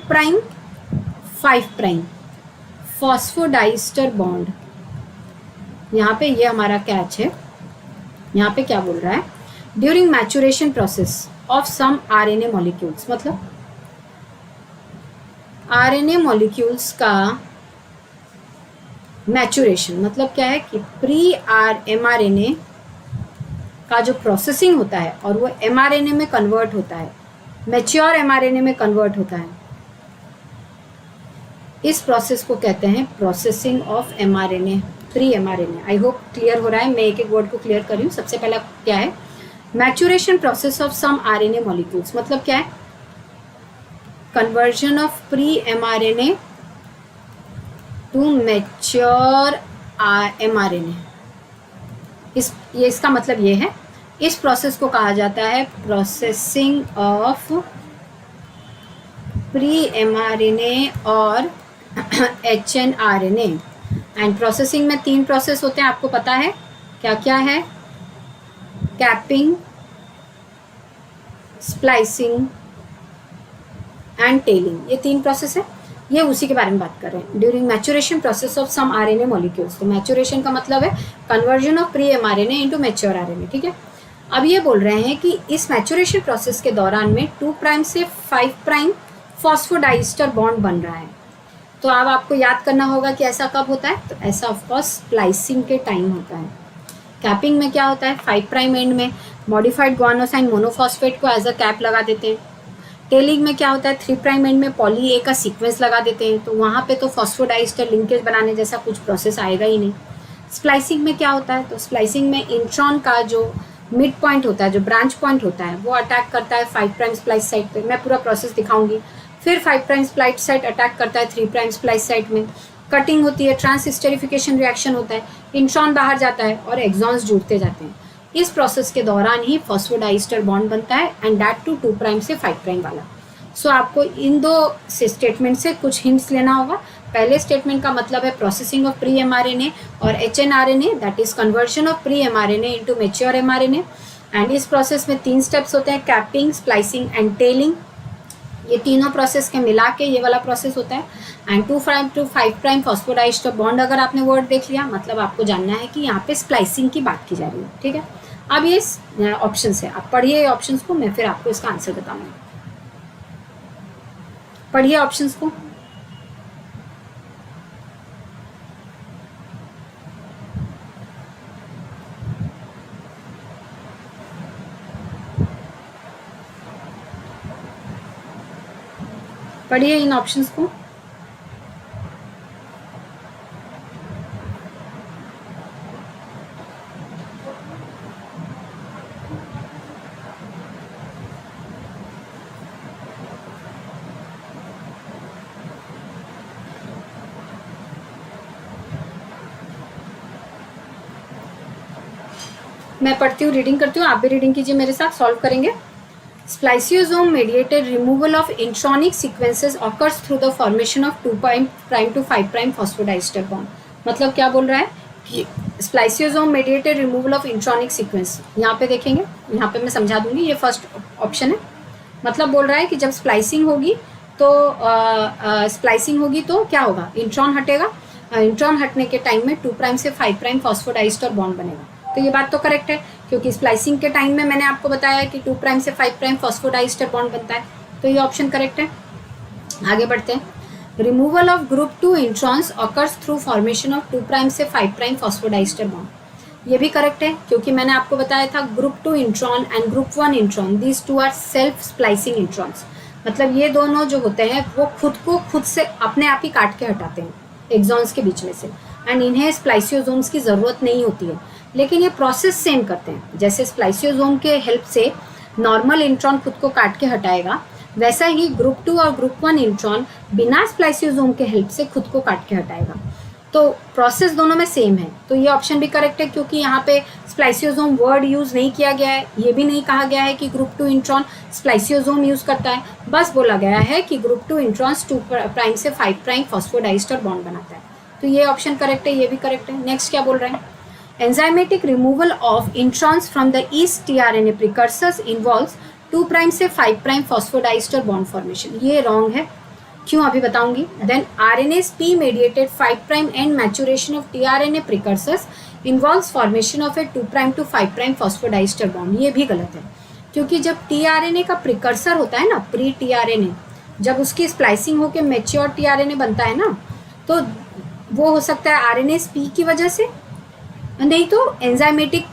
5' phosphodiester bond. यहाँ पे ये हमारा कैच है, यहाँ पे क्या बोल रहा है? During maturation process of some RNA molecules, मतलब RNA मॉलिक्यूल्स का मैचुरेशन मतलब क्या है कि प्री mRNA का जो प्रोसेसिंग होता है और वो mRNA में कन्वर्ट होता है, मैच्योर mRNA में कन्वर्ट होता है, इस प्रोसेस को कहते हैं processing of mRNA, pre mRNA। I hope clear हो रहा है, मैं एक एक वर्ड को क्लियर कर रही हूँ। सबसे पहला क्या है? Maturation process of some RNA molecules, मतलब क्या है? Conversion of pre mRNA to mature mRNA। इसका मतलब ये है, इस प्रोसेस को कहा जाता है प्रोसेसिंग ऑफ प्री mRNA और hnRNA। एंड प्रोसेसिंग में 3 प्रोसेस होते हैं, आपको पता है क्या क्या है? कैपिंग, स्प्लाइसिंग एंड टेलिंग, ये 3 प्रोसेस है। ये उसी के बारे में बात कर रहे हैं, during maturation process of some RNA molecules. तो मैचुरेशन का मतलब है conversion of pre mRNA into mature RNA, ठीक है। अब ये बोल रहे हैं कि इस मैचुरेशन प्रोसेस के दौरान में 2' से 5' फॉस्फोडाइस्टर बॉन्ड बन रहा है। तो अब आपको याद करना होगा कि ऐसा कब होता है? तो ऐसा ऑफकोर्स स्प्लाइसिंग के टाइम होता है। कैपिंग में क्या होता है? 5' एंड में मॉडिफाइड गुआनोसाइन मोनोफॉस्फेट को एज अ कैप लगा देते हैं। टेलिंग में क्या होता है? 3' एंड में पॉली ए का सीक्वेंस लगा देते हैं, तो वहाँ पे तो फॉस्फोडाइस्टर लिंकेज बनाने जैसा कुछ प्रोसेस आएगा ही नहीं। स्प्लाइसिंग में क्या होता है? तो स्प्लाइसिंग में इंट्रॉन का जो मिड पॉइंट होता है, जो ब्रांच पॉइंट होता है, वो अटैक करता है 5' स्प्लाइस साइट पे। मैं पूरा प्रोसेस दिखाऊंगी। फिर 5' स्प्लाइस साइट अटैक करता है 3' स्प्लाइस साइट में, कटिंग होती है, ट्रांसस्टेरिफिकेशन रिएक्शन होता है, इंट्रॉन बाहर जाता है और एक्सॉन्स जुड़ते जाते हैं। इस प्रोसेस के दौरान ही फॉस्फोडाइस्टर बॉन्ड बनता है एंड दैट टू 2 प्राइम से 5 प्राइम वाला। सो आपको इन दो स्टेटमेंट से कुछ हिंट्स लेना होगा। पहले स्टेटमेंट का मतलब है प्रोसेसिंग ऑफ प्री एमआरएनए और hnRNA, that is conversion of pre mRNA into mature mRNA. And इस प्रोसेस में 3 स्टेप्स होते हैं, कैपिंग, स्प्लाइसिंग एंड टेलिंग। ये तीनों प्रोसेस के मिला के ये वाला प्रोसेस होता है। And 2 prime to 5 prime phosphodiester bond अगर आपने वर्ड देख लिया, मतलब आपको जानना है कि यहाँ पे स्प्लाइसिंग की बात की जा रही है। ठीक है, अब ये ऑप्शन है, आप पढ़िए ऑप्शंस को, मैं फिर आपको इसका आंसर बताऊंगी। पढ़िए ऑप्शंस को। पढ़िए इन ऑप्शंस को। मैं पढ़ती हूँ, रीडिंग करती हूँ, आप भी रीडिंग कीजिए मेरे साथ, सॉल्व करेंगे। Spliceosome mediated removal of intronic sequences occurs through the formation of 2 prime to 5 prime phosphodiester bond। मतलब क्या बोल रहा है कि spliceosome mediated removal of इंट्रॉनिक sequence, यहाँ पे देखेंगे, यहाँ पे मैं समझा दूंगी, ये फर्स्ट ऑप्शन है। मतलब बोल रहा है कि जब स्प्लाइसिंग होगी तो क्या होगा, इंट्रॉन हटेगा, इंट्रॉन हटने के टाइम में 2 प्राइम से 5 प्राइम फॉस्फोडाइस्टर बॉन्ड बनेगा। तो ये बात तो करेक्ट है, क्योंकि स्प्लाइसिंग के टाइम में मैंने आपको बताया कि 2 प्राइम से 5 प्राइम फॉस्फोडाइस्टर बॉन्ड बनता है, तो ये ऑप्शन करेक्ट है। आगे बढ़ते हैं। Removal of group 2 introns occurs through formation of 2 prime से 5 प्राइम फॉस्फोडाइस्टर बॉन्ड, ये भी करेक्ट है, क्योंकि मैंने आपको बताया था group 2 intron and group 1 intron, these 2 are self splicing introns. मतलब ये दोनों जो होते हैं वो खुद से अपने आप ही काट के हटाते हैं एक्सॉन्स के बीच में से, एंड इन्हें स्प्लाइसियोसोम्स की ज़रूरत नहीं होती है, लेकिन ये प्रोसेस सेम करते हैं। जैसे स्प्लाइसियोसोम के हेल्प से नॉर्मल इंट्रॉन खुद को काट के हटाएगा, वैसा ही ग्रुप 2 और ग्रुप 1 इंट्रॉन बिना स्प्लाइसियोसोम के हेल्प से खुद को काट के हटाएगा। तो प्रोसेस दोनों में सेम है, तो ये ऑप्शन भी करेक्ट है, क्योंकि यहाँ पे स्प्लाइसियोसोम वर्ड यूज़ नहीं किया गया है, ये भी नहीं कहा गया है कि ग्रुप 2 इंट्रॉन स्प्लाइसियोसोम यूज़ करता है, बस बोला गया है कि ग्रुप 2 इंट्रॉन्स 2 प्राइम से 5 प्राइम फॉस्फोडाइस्टर बॉन्ड बनाता है। तो ये ऑप्शन करेक्ट है, ये भी करेक्ट है। नेक्स्ट क्या बोल रहे हैं, enzymatic removal of introns from the yeast tRNA precursors involves 2 prime से 5 प्राइम फॉस्फोडाइस्टर बॉन्ड फॉर्मेशन, ये रॉन्ग है, क्यों अभी बताऊंगी। Then RNase P mediated 5 prime end maturation of tRNA precursors involves formation of a 2 prime to 5 prime phosphodiester bond, ये भी गलत है, क्योंकि जब टीआरएनए का प्रिकर्सर होता है ना, प्री टीआरएनए, जब उसकी स्प्लाइसिंग होकर मैच्योर टीआरएनए बनता है ना, तो वो हो सकता है आरएनएस पी की वजह से, नहीं तो एंजाइमेटिक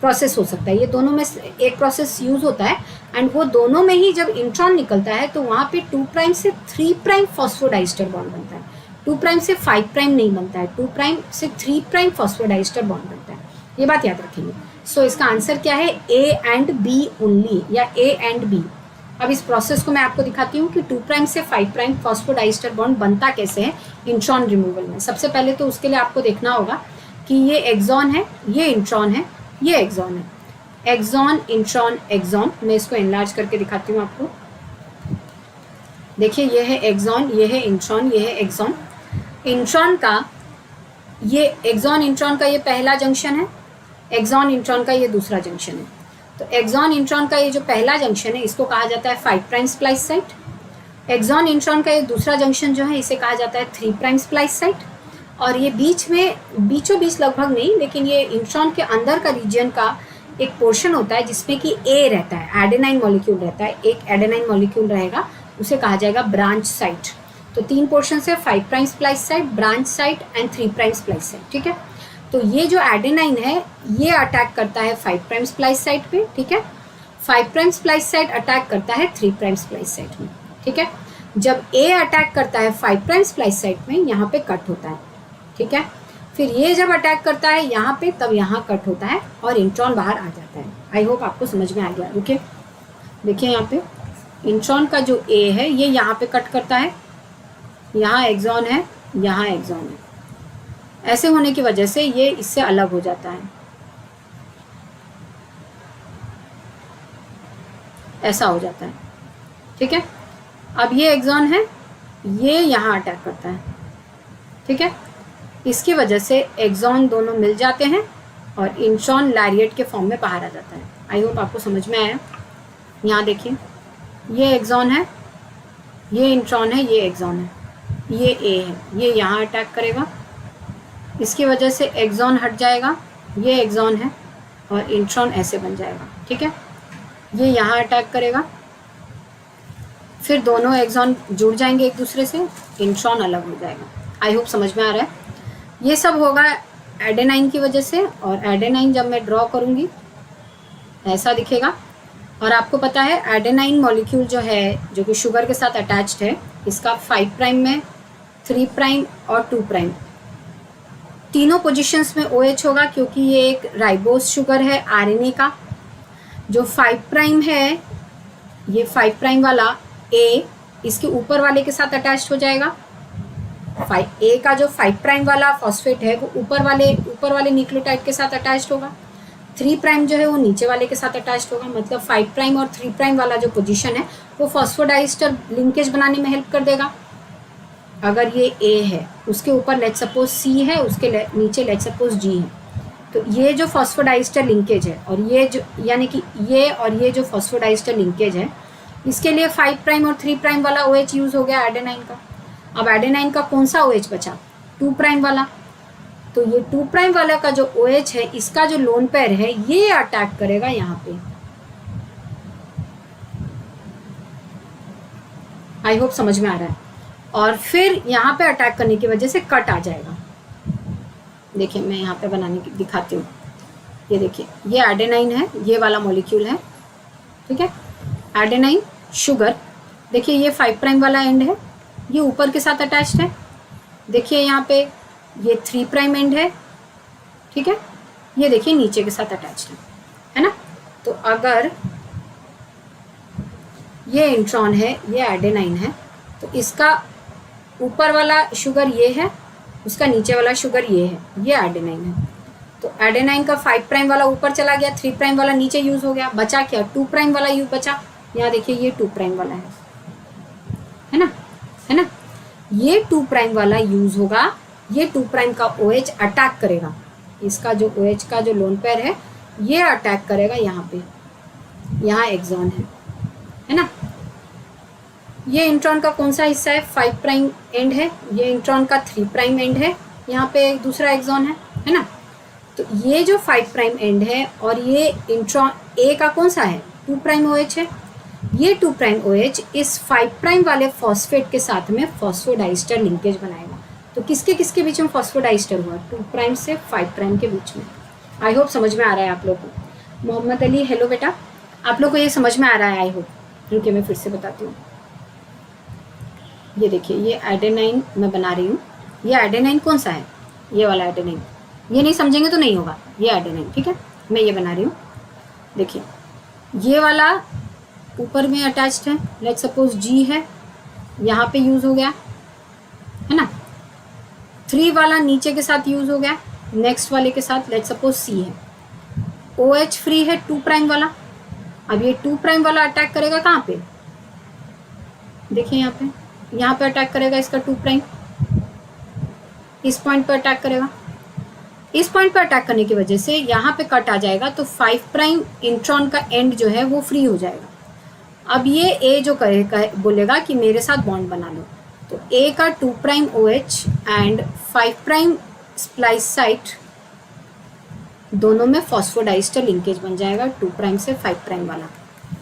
प्रोसेस हो सकता है। ये दोनों में एक प्रोसेस यूज होता है, एंड वो दोनों में ही जब इंट्रॉन निकलता है तो वहाँ पे 2 प्राइम से 3 प्राइम फॉस्फोडाइस्टर बॉन्ड बनता है, 2 प्राइम से 5 प्राइम नहीं बनता है, 2 प्राइम से 3 प्राइम फॉस्फोडाइस्टर बॉन्ड बनता है, ये बात याद रखेंगे। सो इसका आंसर क्या है, ए एंड बी ओनली, या ए एंड बी। अब इस प्रोसेस को मैं आपको दिखाती हूँ कि 2 प्राइम से 5 प्राइम फॉस्फोडाइस्टर बॉन्ड बनता कैसे है इंट्रॉन रिमूवल में। सबसे पहले तो उसके लिए आपको देखना होगा कि ये एक्सॉन है, ये इंट्रॉन है, ये एक्सॉन है, एक्सॉन इंट्रॉन एक्सॉन। मैं इसको एनलार्ज करके दिखाती हूँ आपको, देखिए ये है एक्सॉन, ये है इंट्रॉन, ये है एक्सॉन। इंट्रॉन का ये एक्सॉन इंट्रॉन का ये पहला जंक्शन है, एक्सॉन इंट्रॉन का ये दूसरा जंक्शन है। तो एक्सॉन इंट्रॉन का ये जो पहला जंक्शन है इसको कहा जाता है 5 prime splice site. Exon intron का ये दूसरा जंक्शन जो है इसे कहा जाता है 3 प्राइम स्प्लाइस साइट। और ये बीच में बीचों बीच लगभग नहीं, लेकिन ये इंट्रॉन के अंदर का रीजन का एक पोर्शन होता है जिसमें कि ए रहता है, एडेनाइन मॉलिक्यूल रहता है, एक एडेनाइन मॉलिक्यूल रहेगा, उसे कहा जाएगा ब्रांच साइट। तो 3 पोर्शन है, 5 prime splice site, branch site and 3 prime splice site. ठीक है, तो ये जो एडेनाइन है ये अटैक करता है 5 प्राइम स्प्लाइस साइट पे, ठीक है, 5 प्राइम स्प्लाइस साइट अटैक करता है 3 प्राइम स्प्लाइस साइट में। ठीक है, जब ए अटैक करता है 5 प्राइम स्प्लाइस साइट में, यहाँ पे कट होता है। ठीक है, फिर ये जब अटैक करता है यहाँ पे, तब यहाँ कट होता है और इंट्रॉन बाहर आ जाता है। आई होप आपको समझ में आ गया। ओके, देखिए यहाँ पे इंट्रॉन का जो ए है ये यहाँ पे कट करता है, यहाँ एक्सॉन है, यहाँ एक्सॉन है। ऐसे होने की वजह से ये इससे अलग हो जाता है, ऐसा हो जाता है, ठीक है। अब ये एक्सॉन है, ये यहाँ अटैक करता है, ठीक है। इसकी वजह से एक्सॉन दोनों मिल जाते हैं और इंट्रॉन लैरिएट के फॉर्म में बाहर आ जाता है। आई होप आपको समझ में आया। यहाँ देखिए, ये एक्सॉन है, ये इंट्रॉन है, ये एक्सॉन है, ये ए है, ये यहाँ अटैक करेगा, इसकी वजह से एक्सॉन हट जाएगा, ये एक्सॉन है और इंट्रॉन ऐसे बन जाएगा, ठीक है। ये यहाँ अटैक करेगा, फिर दोनों एक्सॉन जुड़ जाएंगे एक दूसरे से, इंट्रॉन अलग हो जाएगा। आई होप समझ में आ रहा है। ये सब होगा एडेनाइन की वजह से, और एडेनाइन जब मैं ड्रॉ करूँगी ऐसा दिखेगा। और आपको पता है एडेनाइन मॉलिक्यूल जो है, जो कि शुगर के साथ अटैच्ड है, इसका 5 प्राइम में, 3 प्राइम और 2 प्राइम तीनों पोजीशंस में OH होगा, क्योंकि ये एक राइबोस शुगर है आरएनए का। जो 5 प्राइम है, ये 5 प्राइम वाला A इसके ऊपर वाले के साथ अटैच्ड हो जाएगा। A का जो 5 प्राइम वाला फॉस्फेट है वो ऊपर वाले न्यूक्लियोटाइड के साथ अटैच्ड होगा। 3 प्राइम जो है वो नीचे वाले के साथ अटैच्ड होगा। मतलब 5 प्राइम और 3 प्राइम वाला जो पोजीशन है वो फॉस्फोडाइस्टर लिंकेज बनाने में हेल्प कर देगा। अगर ये A है, उसके ऊपर लेट्स सपोज C है, उसके नीचे लेट्स सपोज G है, तो ये जो फॉस्फोडाइस्टर लिंकेज है, और ये जो यानी कि ये और ये जो फॉस्फोडाइस्टर लिंकेज है, इसके लिए 5 प्राइम और 3 प्राइम वाला OH यूज़ हो गया एडेनाइन का। अब एडेनाइन का कौन सा OH बचा? 2 प्राइम वाला। तो ये 2 प्राइम वाला का जो OH है, इसका जो लोन पेयर है, ये अटैक करेगा यहाँ पे। आई होप समझ में आ रहा है। और फिर यहाँ पे अटैक करने की वजह से कट आ जाएगा। देखिए मैं यहाँ पे बनाने की दिखाती हूँ। ये देखिए, ये एडेनाइन है, ये वाला मॉलिक्यूल है, ठीक है। एडेनाइन शुगर, देखिए ये 5 प्राइम वाला एंड है, ये ऊपर के साथ अटैच्ड है। देखिए यहाँ पे ये 3 प्राइम एंड है, ठीक है। ये देखिए नीचे के साथ अटैच्ड है ना। तो अगर ये इंट्रॉन है, ये एडेनाइन है, तो इसका ऊपर वाला शुगर ये है, उसका नीचे वाला शुगर ये है, ये एडेनाइन है। तो एडेनाइन का 5 प्राइम वाला ऊपर चला गया, 3 प्राइम वाला नीचे यूज हो गया, बचा क्या? 2 प्राइम वाला यूज बचा। यहाँ देखिए ये 2 प्राइम वाला है ना, है ना। ये 2 प्राइम वाला यूज होगा, ये 2 प्राइम का OH अटैक करेगा, इसका जो OH का जो लोन पेयर है ये अटैक करेगा यहाँ पे, यहाँ एक्सॉन है ना। ये इंट्रॉन का कौन सा हिस्सा है? 5 प्राइम एंड है, ये इंट्रॉन का 3 प्राइम एंड है, यहाँ पे एक दूसरा एक्सॉन है ना। तो ये जो 5 प्राइम एंड है और ये इंट्रॉन A का कौन सा है? 2 प्राइम OH है। ये 2 प्राइम OH इस 5 प्राइम वाले फॉस्फेट के साथ में फॉस्फोडाइस्टर लिंकेज बनाएगा। तो किसके किसके बीच में फॉस्फोडाइस्टर हुआ? 2 प्राइम से 5 प्राइम के बीच में। आई होप समझ में आ रहा है आप लोगों को। मोहम्मद अली, हेलो बेटा, आप लोग को ये समझ में आ रहा है? I hope. रुकिए मैं फिर से बताती हूँ। ये देखिए, ये एडेनाइन मैं बना रही हूँ। ये एडेनाइन कौन सा है? ये वाला एडेनाइन। ये नहीं समझेंगे तो नहीं होगा, ये एडेनाइन, ठीक है। मैं ये बना रही हूँ। देखिए ये वाला ऊपर में अटैच्ड है, लेट सपोज G है, यहाँ पे यूज हो गया है ना। 3 वाला नीचे के साथ यूज हो गया, नेक्स्ट वाले के साथ लेट सपोज C है। OH फ्री है 2 प्राइम वाला। अब ये 2 प्राइम वाला अटैक करेगा कहाँ पे? देखिए यहाँ पे अटैक करेगा इसका 2 प्राइम, इस पॉइंट पे अटैक करेगा। इस पॉइंट पे अटैक करने की वजह से यहाँ पे कट आ जाएगा, तो 5 प्राइम इंट्रॉन का एंड जो है वो फ्री हो जाएगा। अब ये A जो बोलेगा कि मेरे साथ बॉन्ड बना लो, तो A का 2 prime OH and 5 prime splice site दोनों में फॉस्फोडाइस्टर लिंकेज बन जाएगा, 2 प्राइम से 5 प्राइम वाला।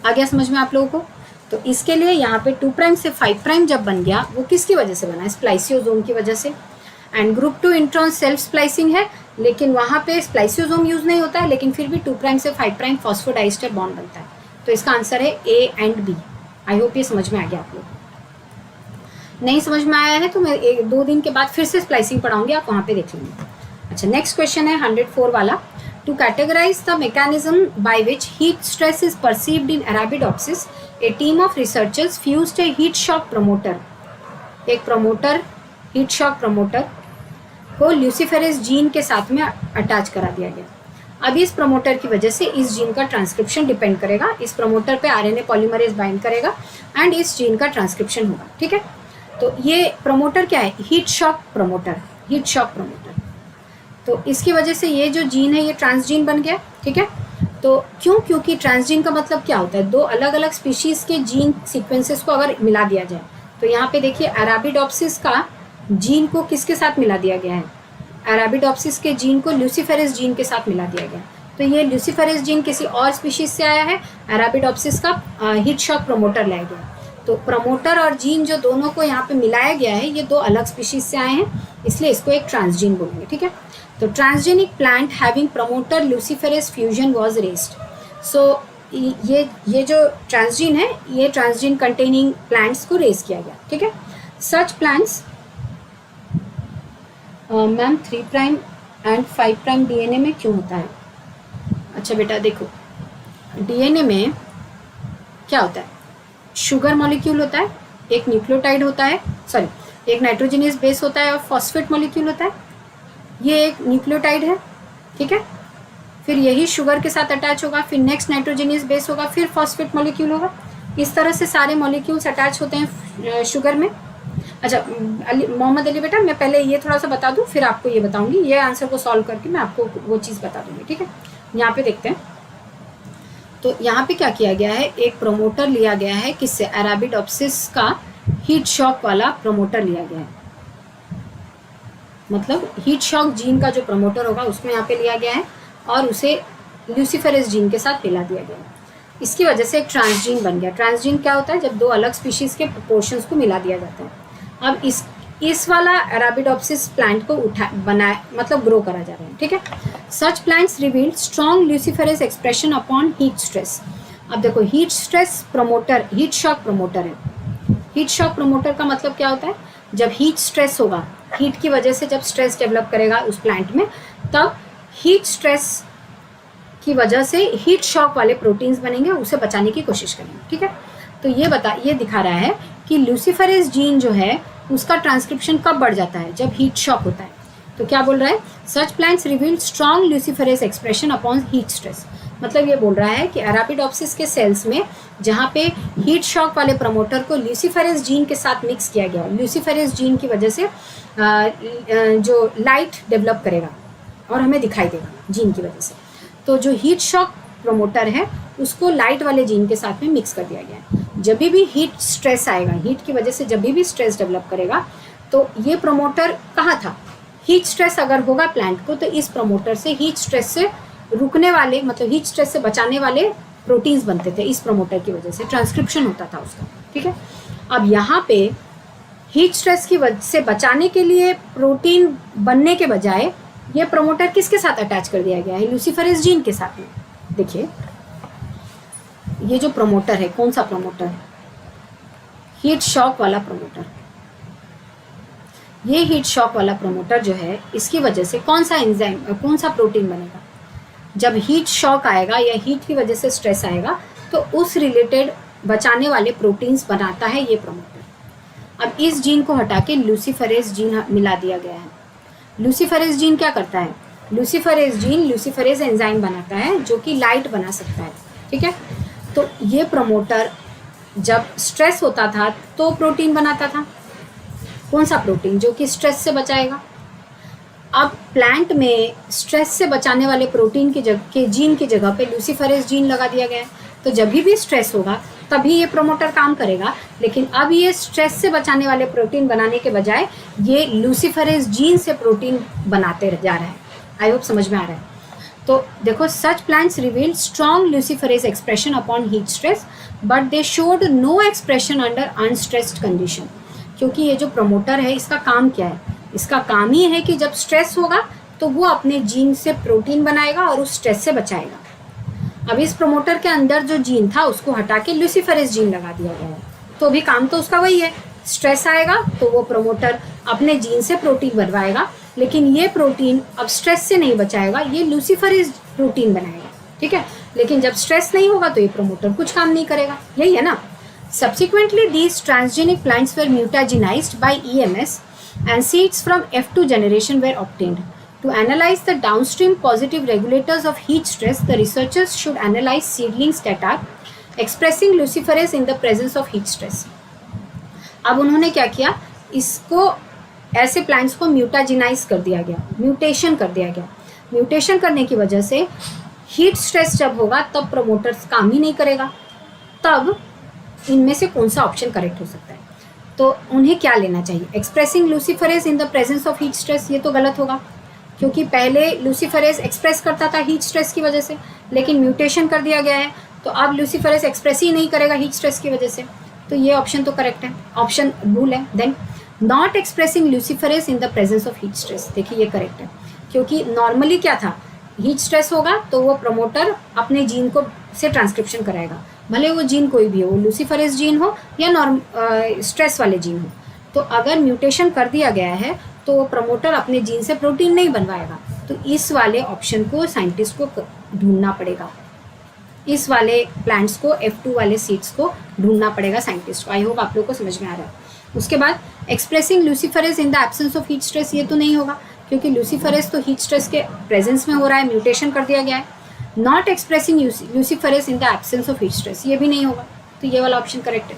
आ गया समझ में आप लोगों को? तो इसके लिए यहाँ पे 2 प्राइम से 5 प्राइम जब बन गया, वो किसकी वजह से बना? स्प्लाइसियोसोम की वजह से। And group 2 intron self splicing है, लेकिन वहाँ पे स्प्लाइसियोसोम यूज नहीं होता है, लेकिन फिर भी 2 प्राइम से 5 प्राइम फॉस्फोडाइस्टर बॉन्ड बनता है। तो इसका आंसर है A and B। I hope ये समझ में आ गया आप लोग। नहीं समझ में आया है तो मैं 1-2 दिन के बाद फिर से स्प्लाइसिंग पढ़ाऊंगी, आप वहाँ पे देख लेंगे। अच्छा, नेक्स्ट क्वेश्चन है 104 वाला। To categorise the mechanism by which heat stress is perceived in Arabidopsis, a team of researchers fused a heat shock promoter, एक promoter, heat shock promoter को ल्यूसीफेरेज जीन के साथ में अटैच करा दिया गया। अब इस प्रमोटर की वजह से इस जीन का ट्रांसक्रिप्शन डिपेंड करेगा, इस प्रमोटर पे आरएनए पॉलीमरेज बाइंड करेगा एंड इस जीन का ट्रांसक्रिप्शन होगा। ठीक है, तो ये प्रमोटर क्या है? Heat shock promoter, heat shock promoter. तो इसकी वजह से ये जो जीन है ये ट्रांसजीन बन गया। ठीक है, तो क्यों? क्योंकि ट्रांसजीन का मतलब क्या होता है? दो अलग अलग स्पीशीज़ के जीन सीक्वेंसेस को अगर मिला दिया जाए, तो यहाँ पे देखिए अराबिडोप्सिस का जीन को किसके साथ मिला दिया गया है? अराबिडोप्सिस के जीन को ल्यूसीफेरेज जीन के साथ मिला दिया गया। तो ये ल्यूसीफेरेज जीन किसी और स्पीशीज से आया है, अराबिडोप्सिस का हीट शॉक प्रमोटर लाया गया। तो प्रमोटर और जीन जो दोनों को यहाँ पे मिलाया गया है, ये दो अलग स्पीशीज से आए हैं, इसलिए इसको एक ट्रांसजीन बोलेंगे। ठीक है, तो transgenic plant having promoter luciferase fusion was raised. So ये जो ट्रांसजीन है, ये ट्रांसजीन कंटेनिंग प्लांट्स को रेज किया गया। ठीक है, such plants ma'am 3' end 5' DNA में क्यों होता है? अच्छा बेटा देखो, डीएनए में क्या होता है? शुगर मॉलिक्यूल होता है, एक न्यूक्लियोटाइड होता है, सॉरी एक नाइट्रोजनियस बेस होता है और फॉस्फेट मॉलिक्यूल होता है। ये एक न्यूक्लियोटाइड है, ठीक है, फिर यही शुगर के साथ अटैच होगा, फिर नेक्स्ट नाइट्रोजनियस बेस होगा, फिर फॉस्फेट मॉलिक्यूल होगा। इस तरह से सारे मॉलिक्यूल्स अटैच होते हैं शुगर में। अच्छा मोहम्मद अली बेटा, मैं पहले ये थोड़ा सा बता दूं, फिर आपको ये बताऊंगी, ये आंसर को सॉल्व करके मैं आपको वो चीज़ बता दूंगी। ठीक है, यहाँ पे देखते हैं। तो यहाँ पे क्या किया गया है? एक प्रमोटर लिया गया है, किससे? अराबिडोप्सिस का हीट शॉक वाला प्रमोटर लिया गया है, मतलब हीट शॉक जीन का जो प्रमोटर होगा उसको यहाँ पे लिया गया है और उसे ल्यूसीफेरेज जीन के साथ मिला दिया गया है। इसकी वजह से एक ट्रांसजीन बन गया। ट्रांसजीन क्या होता है? जब दो अलग स्पीशीज़ के पोर्शंस को मिला दिया जाता है। अब इस वाला अराबिडोप्सिस प्लांट को मतलब ग्रो करा जा रहा है। ठीक है, such plants reveal strong luciferase expression upon heat stress. अब देखो, heat stress promoter heat shock promoter है। हीट शॉक प्रमोटर का मतलब क्या होता है? जब हीट स्ट्रेस होगा, हीट की वजह से जब स्ट्रेस डेवलप करेगा उस प्लांट में, तब हीट स्ट्रेस की वजह से हीट शॉक वाले प्रोटीन्स बनेंगे, उसे बचाने की कोशिश करेंगे। ठीक है, तो ये दिखा रहा है कि ल्यूसीफेरेज जीन जो है उसका ट्रांसक्रिप्शन कब बढ़ जाता है? जब हीट शॉक होता है। तो क्या बोल रहा है? Such plants reveal strong luciferase expression upon heat stress. मतलब ये बोल रहा है कि अराबिडोप्सिस के सेल्स में जहाँ पे हीट शॉक वाले प्रमोटर को ल्यूसीफेरेज जीन के साथ मिक्स किया गया, ल्यूसीफेरेज जीन की वजह से जो लाइट डेवलप करेगा और हमें दिखाई देगा जीन की वजह से, तो जो हीट शॉक प्रमोटर है उसको लाइट वाले जीन के साथ में मिक्स कर दिया गया है। जब भी हीट स्ट्रेस आएगा, हीट की वजह से जब भी स्ट्रेस डेवलप करेगा, तो ये प्रमोटर कहाँ था? हीट स्ट्रेस अगर होगा प्लांट को, तो इस प्रमोटर से हीट स्ट्रेस से रुकने वाले, मतलब हीट स्ट्रेस से बचाने वाले प्रोटीन्स बनते थे। इस प्रमोटर की वजह से ट्रांसक्रिप्शन होता था उसका। ठीक है, अब यहाँ पे हीट स्ट्रेस की वजह से बचाने के लिए प्रोटीन बनने के बजाय ये प्रमोटर किसके साथ अटैच कर दिया गया है? ल्यूसीफेरेज जीन के साथ में। देखिए, ये जो प्रमोटर है, कौन सा प्रमोटर है? हीट शॉक वाला प्रमोटर। ये हीट शॉक वाला प्रमोटर जो है, इसकी वजह से कौन सा एंजाइम, कौन सा प्रोटीन बनेगा? जब हीट शॉक आएगा या हीट की वजह से स्ट्रेस आएगा, तो उस रिलेटेड बचाने वाले प्रोटीन्स बनाता है ये प्रमोटर। अब इस जीन को हटा के ल्यूसीफेरेज जीन मिला दिया गया है। ल्यूसीफेरेज जीन क्या करता है? ल्यूसीफेरेज जीन ल्यूसीफेरेज एंजाइम बनाता है जो कि लाइट बना सकता है। ठीक है, तो ये प्रमोटर जब स्ट्रेस होता था तो प्रोटीन बनाता था। कौन सा प्रोटीन? जो कि स्ट्रेस से बचाएगा। अब प्लांट में स्ट्रेस से बचाने वाले प्रोटीन के जीन की जगह पे ल्यूसीफेरेज जीन लगा दिया गया है, तो जब भी स्ट्रेस होगा तभी ये प्रमोटर काम करेगा। लेकिन अब ये स्ट्रेस से बचाने वाले प्रोटीन बनाने के बजाय ये ल्यूसीफेरेज जीन से प्रोटीन बनाते जा रहा है। आई होप समझ में आ रहा है। तो देखो, such plants reveal strong luciferase expression upon heat stress but they showed no expression under unstressed condition. क्योंकि ये जो प्रमोटर है, इसका काम क्या है? इसका काम ही है कि जब स्ट्रेस होगा तो वो अपने जीन से प्रोटीन बनाएगा और उस स्ट्रेस से बचाएगा। अब इस प्रमोटर के अंदर जो जीन था उसको हटा के ल्यूसीफेरेज जीन लगा दिया गया है, तो भी काम तो उसका वही है। स्ट्रेस आएगा तो वो प्रमोटर अपने जीन से प्रोटीन बनवाएगा, लेकिन ये प्रोटीन अब स्ट्रेस से नहीं बचाएगा, ये ल्यूसीफेरेज प्रोटीन बनाएगा। ठीक है, लेकिन जब स्ट्रेस नहीं होगा तो ये प्रमोटर कुछ काम नहीं करेगा। यही है ना। Subsequently, these transgenic plants were mutagenized by EMS and seeds from F2 generation were obtained. To analyze the downstream positive regulators of heat stress, the researchers should analyze seedlings that are expressing luciferase in the presence of heat stress. अब उन्होंने क्या किया, इसको ऐसे प्लांट्स को म्यूटाजिनाइज कर दिया गया, म्यूटेशन कर दिया गया. म्यूटेशन करने की वजह से हीट स्ट्रेस जब होगा तब प्रमोटर्स काम ही नहीं करेगा. तब इनमें से कौन सा ऑप्शन करेक्ट हो सकता है? तो उन्हें क्या लेना चाहिए? Expressing luciferase in the presence of heat stress, ये तो गलत होगा क्योंकि पहले लूसीफरेज एक्सप्रेस करता था हीट स्ट्रेस की वजह से, लेकिन म्यूटेशन कर दिया गया है तो अब लूसीफरेज एक्सप्रेस ही नहीं करेगा हीट स्ट्रेस की वजह से. तो ये ऑप्शन तो करेक्ट है, ऑप्शन भूल है. Then not expressing luciferase in the presence of heat stress, देखिए ये करेक्ट है क्योंकि नॉर्मली क्या था, हीट स्ट्रेस होगा तो वो प्रमोटर अपने जीन को से ट्रांसक्रिप्शन कराएगा, भले वो जीन कोई भी हो, लूसीफरेज जीन हो या स्ट्रेस वाले जीन हो. तो अगर म्यूटेशन कर दिया गया है तो वो प्रमोटर अपने जीन से प्रोटीन नहीं बनवाएगा. तो इस वाले ऑप्शन को साइंटिस्ट को ढूंढना पड़ेगा, इस वाले प्लांट्स को, F2 वाले सीड्स को ढूंढना पड़ेगा साइंटिस्ट को. आई होप आप लोग को समझ में आ रहा है. उसके बाद expressing luciferase in the absence of heat stress, ये तो नहीं होगा क्योंकि लूसीफरेज तो हीट स्ट्रेस के प्रेजेंस में हो रहा है, म्यूटेशन कर दिया गया है. Not expressing luciferase in the absence of heat stress, ये भी नहीं होगा. तो ये वाला ऑप्शन करेक्ट है.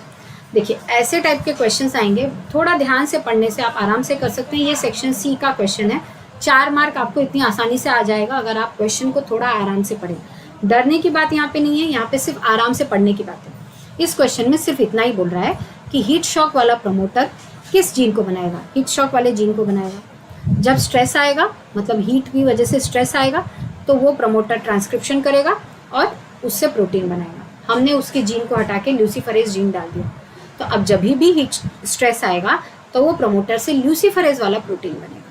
देखिए ऐसे टाइप के क्वेश्चंस आएंगे, थोड़ा ध्यान से पढ़ने से आप आराम से कर सकते हैं. ये सेक्शन सी का क्वेश्चन है, 4 मार्क आपको इतनी आसानी से आ जाएगा अगर आप क्वेश्चन को थोड़ा आराम से पढ़ें. डरने की बात यहाँ पे नहीं है, यहाँ पे सिर्फ आराम से पढ़ने की बात है. इस क्वेश्चन में सिर्फ इतना ही बोल रहा है कि हीट शॉक वाला प्रमोटर किस जीन को बनाएगा? हीट शॉक वाले जीन को बनाएगा. जब स्ट्रेस आएगा, मतलब हीट की वजह से स्ट्रेस आएगा, तो वो प्रमोटर ट्रांसक्रिप्शन करेगा और उससे प्रोटीन बनाएगा. हमने उसके जीन को हटा के लूसीफरेज जीन डाल दिया. तो अब जब भी हीट स्ट्रेस आएगा तो वो प्रमोटर से लूसीफरेज वाला प्रोटीन बनेगा,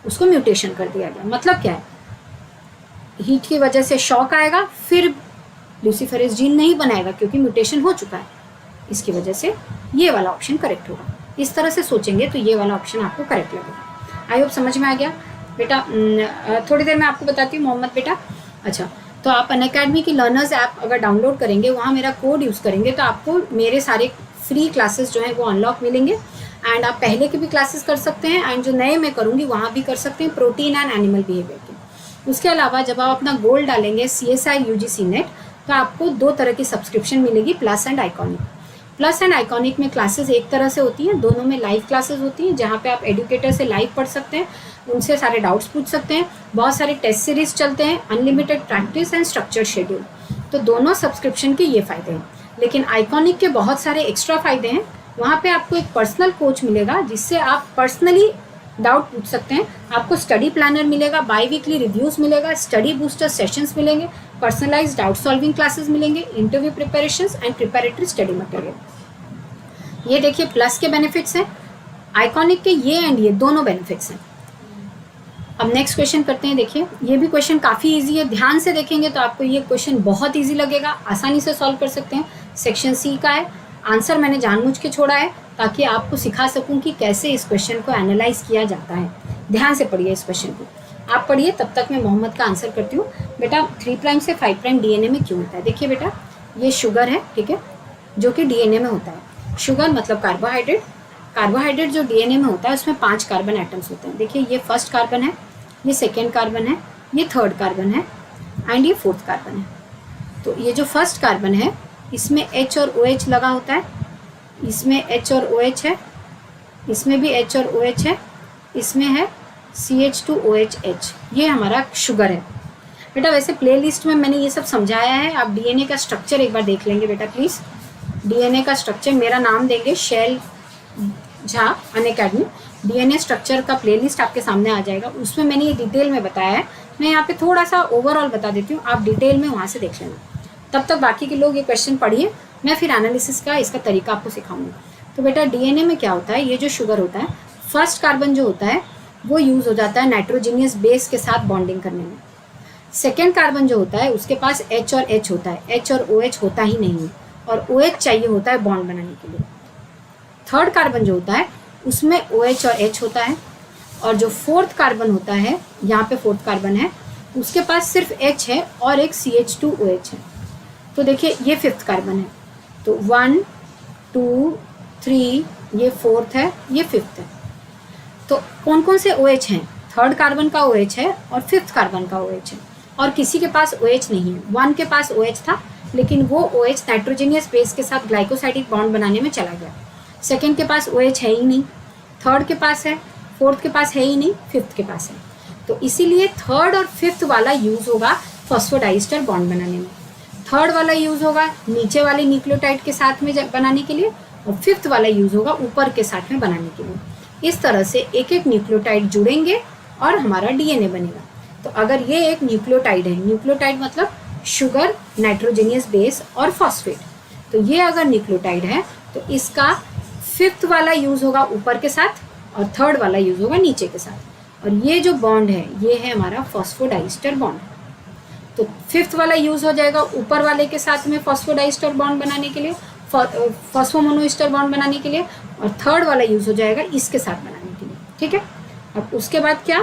उसको म्यूटेशन कर दिया गया. मतलब क्या है, हीट की वजह से शॉक आएगा, फिर लूसीफरेज जीन नहीं बनाएगा क्योंकि म्यूटेशन हो चुका है. इसकी वजह से ये वाला ऑप्शन करेक्ट होगा. इस तरह से सोचेंगे तो ये वाला ऑप्शन आपको करेक्ट लगेगा. आई होप समझ में आ गया बेटा. थोड़ी देर में आपको बताती हूँ मोहम्मद बेटा. अच्छा, तो आप अनअकैडमी की लर्नर्स ऐप अगर डाउनलोड करेंगे, वहाँ मेरा कोड यूज़ करेंगे तो आपको मेरे सारे फ्री क्लासेस जो हैं वो अनलॉक मिलेंगे. एंड आप पहले के भी क्लासेस कर सकते हैं एंड जो नए मैं करूँगी वहाँ भी कर सकते हैं, प्रोटीन एंड एनिमल बिहेवियर के. उसके अलावा जब आप अपना गोल डालेंगे CSI UGC नेट, तो आपको 2 तरह की सब्सक्रिप्शन मिलेगी, plus and iconic. Plus and iconic में क्लासेस एक तरह से होती हैं, दोनों में लाइव क्लासेस होती हैं जहाँ पे आप एडुकेटर से लाइव पढ़ सकते हैं, उनसे सारे डाउट्स पूछ सकते हैं. बहुत सारे टेस्ट सीरीज चलते हैं, unlimited practice and structure schedule. तो दोनों सब्सक्रिप्शन के ये फ़ायदे हैं. लेकिन आइकॉनिक के बहुत सारे एक्स्ट्रा फ़ायदे हैं. वहाँ पे आपको एक पर्सनल कोच मिलेगा जिससे आप पर्सनली डाउट पूछ सकते हैं. आपको स्टडी प्लानर मिलेगा, बाई वीकली रिव्यूज़ मिलेगा, स्टडी बूस्टर सेशंस मिलेंगे, पर्सनलाइज्ड डाउट सॉल्विंग क्लासेस मिलेंगे, interview preparations and preparatory study material. ये देखिए प्लस के बेनिफिट्स हैं, आइकॉनिक के ये एंड ये दोनों बेनिफिट्स हैं. अब नेक्स्ट क्वेश्चन करते हैं. देखिए ये भी क्वेश्चन काफ़ी इजी है, ध्यान से देखेंगे तो आपको ये क्वेश्चन बहुत इजी लगेगा, आसानी से सॉल्व कर सकते हैं. सेक्शन सी का है. आंसर मैंने जानबूझ के छोड़ा है ताकि आपको सिखा सकूं कि कैसे इस क्वेश्चन को एनालाइज किया जाता है. ध्यान से पढ़िए इस क्वेश्चन को, आप पढ़िए, तब तक मैं मोहम्मद का आंसर करती हूँ. बेटा 3' से 5' DNA में क्यों होता है? देखिए बेटा ये शुगर है, ठीक है, जो कि DNA में होता है. शुगर मतलब कार्बोहाइड्रेट. कार्बोहाइड्रेट जो DNA में होता है उसमें 5 कार्बन एटम्स होते हैं. देखिए ये फर्स्ट कार्बन है, ये सेकेंड कार्बन है, ये थर्ड कार्बन है एंड ये फोर्थ कार्बन है. तो ये जो फर्स्ट कार्बन है इसमें H और OH लगा होता है, इसमें H और OH है, इसमें भी H और OH है, इसमें है CH2OH. ये हमारा शुगर है. बेटा वैसे प्लेलिस्ट में मैंने ये सब समझाया है, आप DNA का स्ट्रक्चर एक बार देख लेंगे बेटा प्लीज़. DNA का स्ट्रक्चर, मेरा नाम देंगे शैल झा अनअकैडमी. DNA स्ट्रक्चर का प्लेलिस्ट आपके सामने आ जाएगा, उसमें मैंने ये डिटेल में बताया है. मैं यहाँ पे थोड़ा सा ओवरऑल बता देती हूँ, आप डिटेल में वहाँ से देख लेना. तब तक बाकी के लोग ये क्वेश्चन पढ़िए, मैं फिर एनालिसिस का इसका तरीका आपको सिखाऊंगी. तो बेटा DNA में क्या होता है, ये जो शुगर होता है, फर्स्ट कार्बन जो होता है वो यूज़ हो जाता है नाइट्रोजीनियस बेस के साथ बॉन्डिंग करने में. सेकेंड कार्बन जो होता है उसके पास H और H होता है, H और OH होता ही नहीं है, और OH चाहिए होता है बॉन्ड बनाने के लिए. थर्ड कार्बन जो होता है उसमें OH और H होता है, और जो फोर्थ कार्बन होता है, यहाँ पे फोर्थ कार्बन है, उसके पास सिर्फ H है और एक CH2OH है. तो देखिए ये फिफ्थ कार्बन है, तो 1 2 3 ये फोर्थ है, ये फिफ्थ है. तो कौन कौन से OH हैं? 3rd कार्बन का OH है और 5th कार्बन का OH है, और किसी के पास OH नहीं है। 1 के पास OH था, लेकिन वो OH नाइट्रोजनियस बेस के साथ ग्लाइकोसाइडिक बॉन्ड बनाने में चला गया। 2nd के पास OH है ही नहीं, 3rd के पास है, 4th के पास है ही नहीं, 5th के पास है। तो इसीलिए 3rd और 5th वाला यूज़ होगा फॉस्फोडाइस्टर बॉन्ड बनाने में। 3rd वाला यूज़ होगा नीचे वाले न्यूक्लियोटाइड के साथ में बनाने के लिए, और 5th वाला यूज़ होगा ऊपर के साथ में बनाने के लिए। इस तरह से एक एक न्यूक्लियोटाइड जुड़ेंगे और हमारा DNA बनेगा। तो अगर ये एक न्यूक्लियोटाइड है, न्यूक्लियोटाइड मतलब शुगर, नाइट्रोजनियस बेस और फॉस्फेट, तो ये अगर न्यूक्लियोटाइड है तो इसका 5th वाला यूज़ होगा ऊपर के साथ और 3rd वाला यूज़ होगा नीचे के साथ। और ये जो बॉन्ड है ये है हमारा फॉस्फोडाइस्टर बॉन्ड। तो 5th वाला यूज़ हो जाएगा ऊपर वाले के साथ में फॉस्फोडाइस्टर बॉन्ड बनाने के लिए, फॉस्फोमोनोइस्टर बॉन्ड बनाने के लिए, और 3rd वाला यूज़ हो जाएगा इसके साथ बनाने के लिए। ठीक है, अब उसके बाद क्या,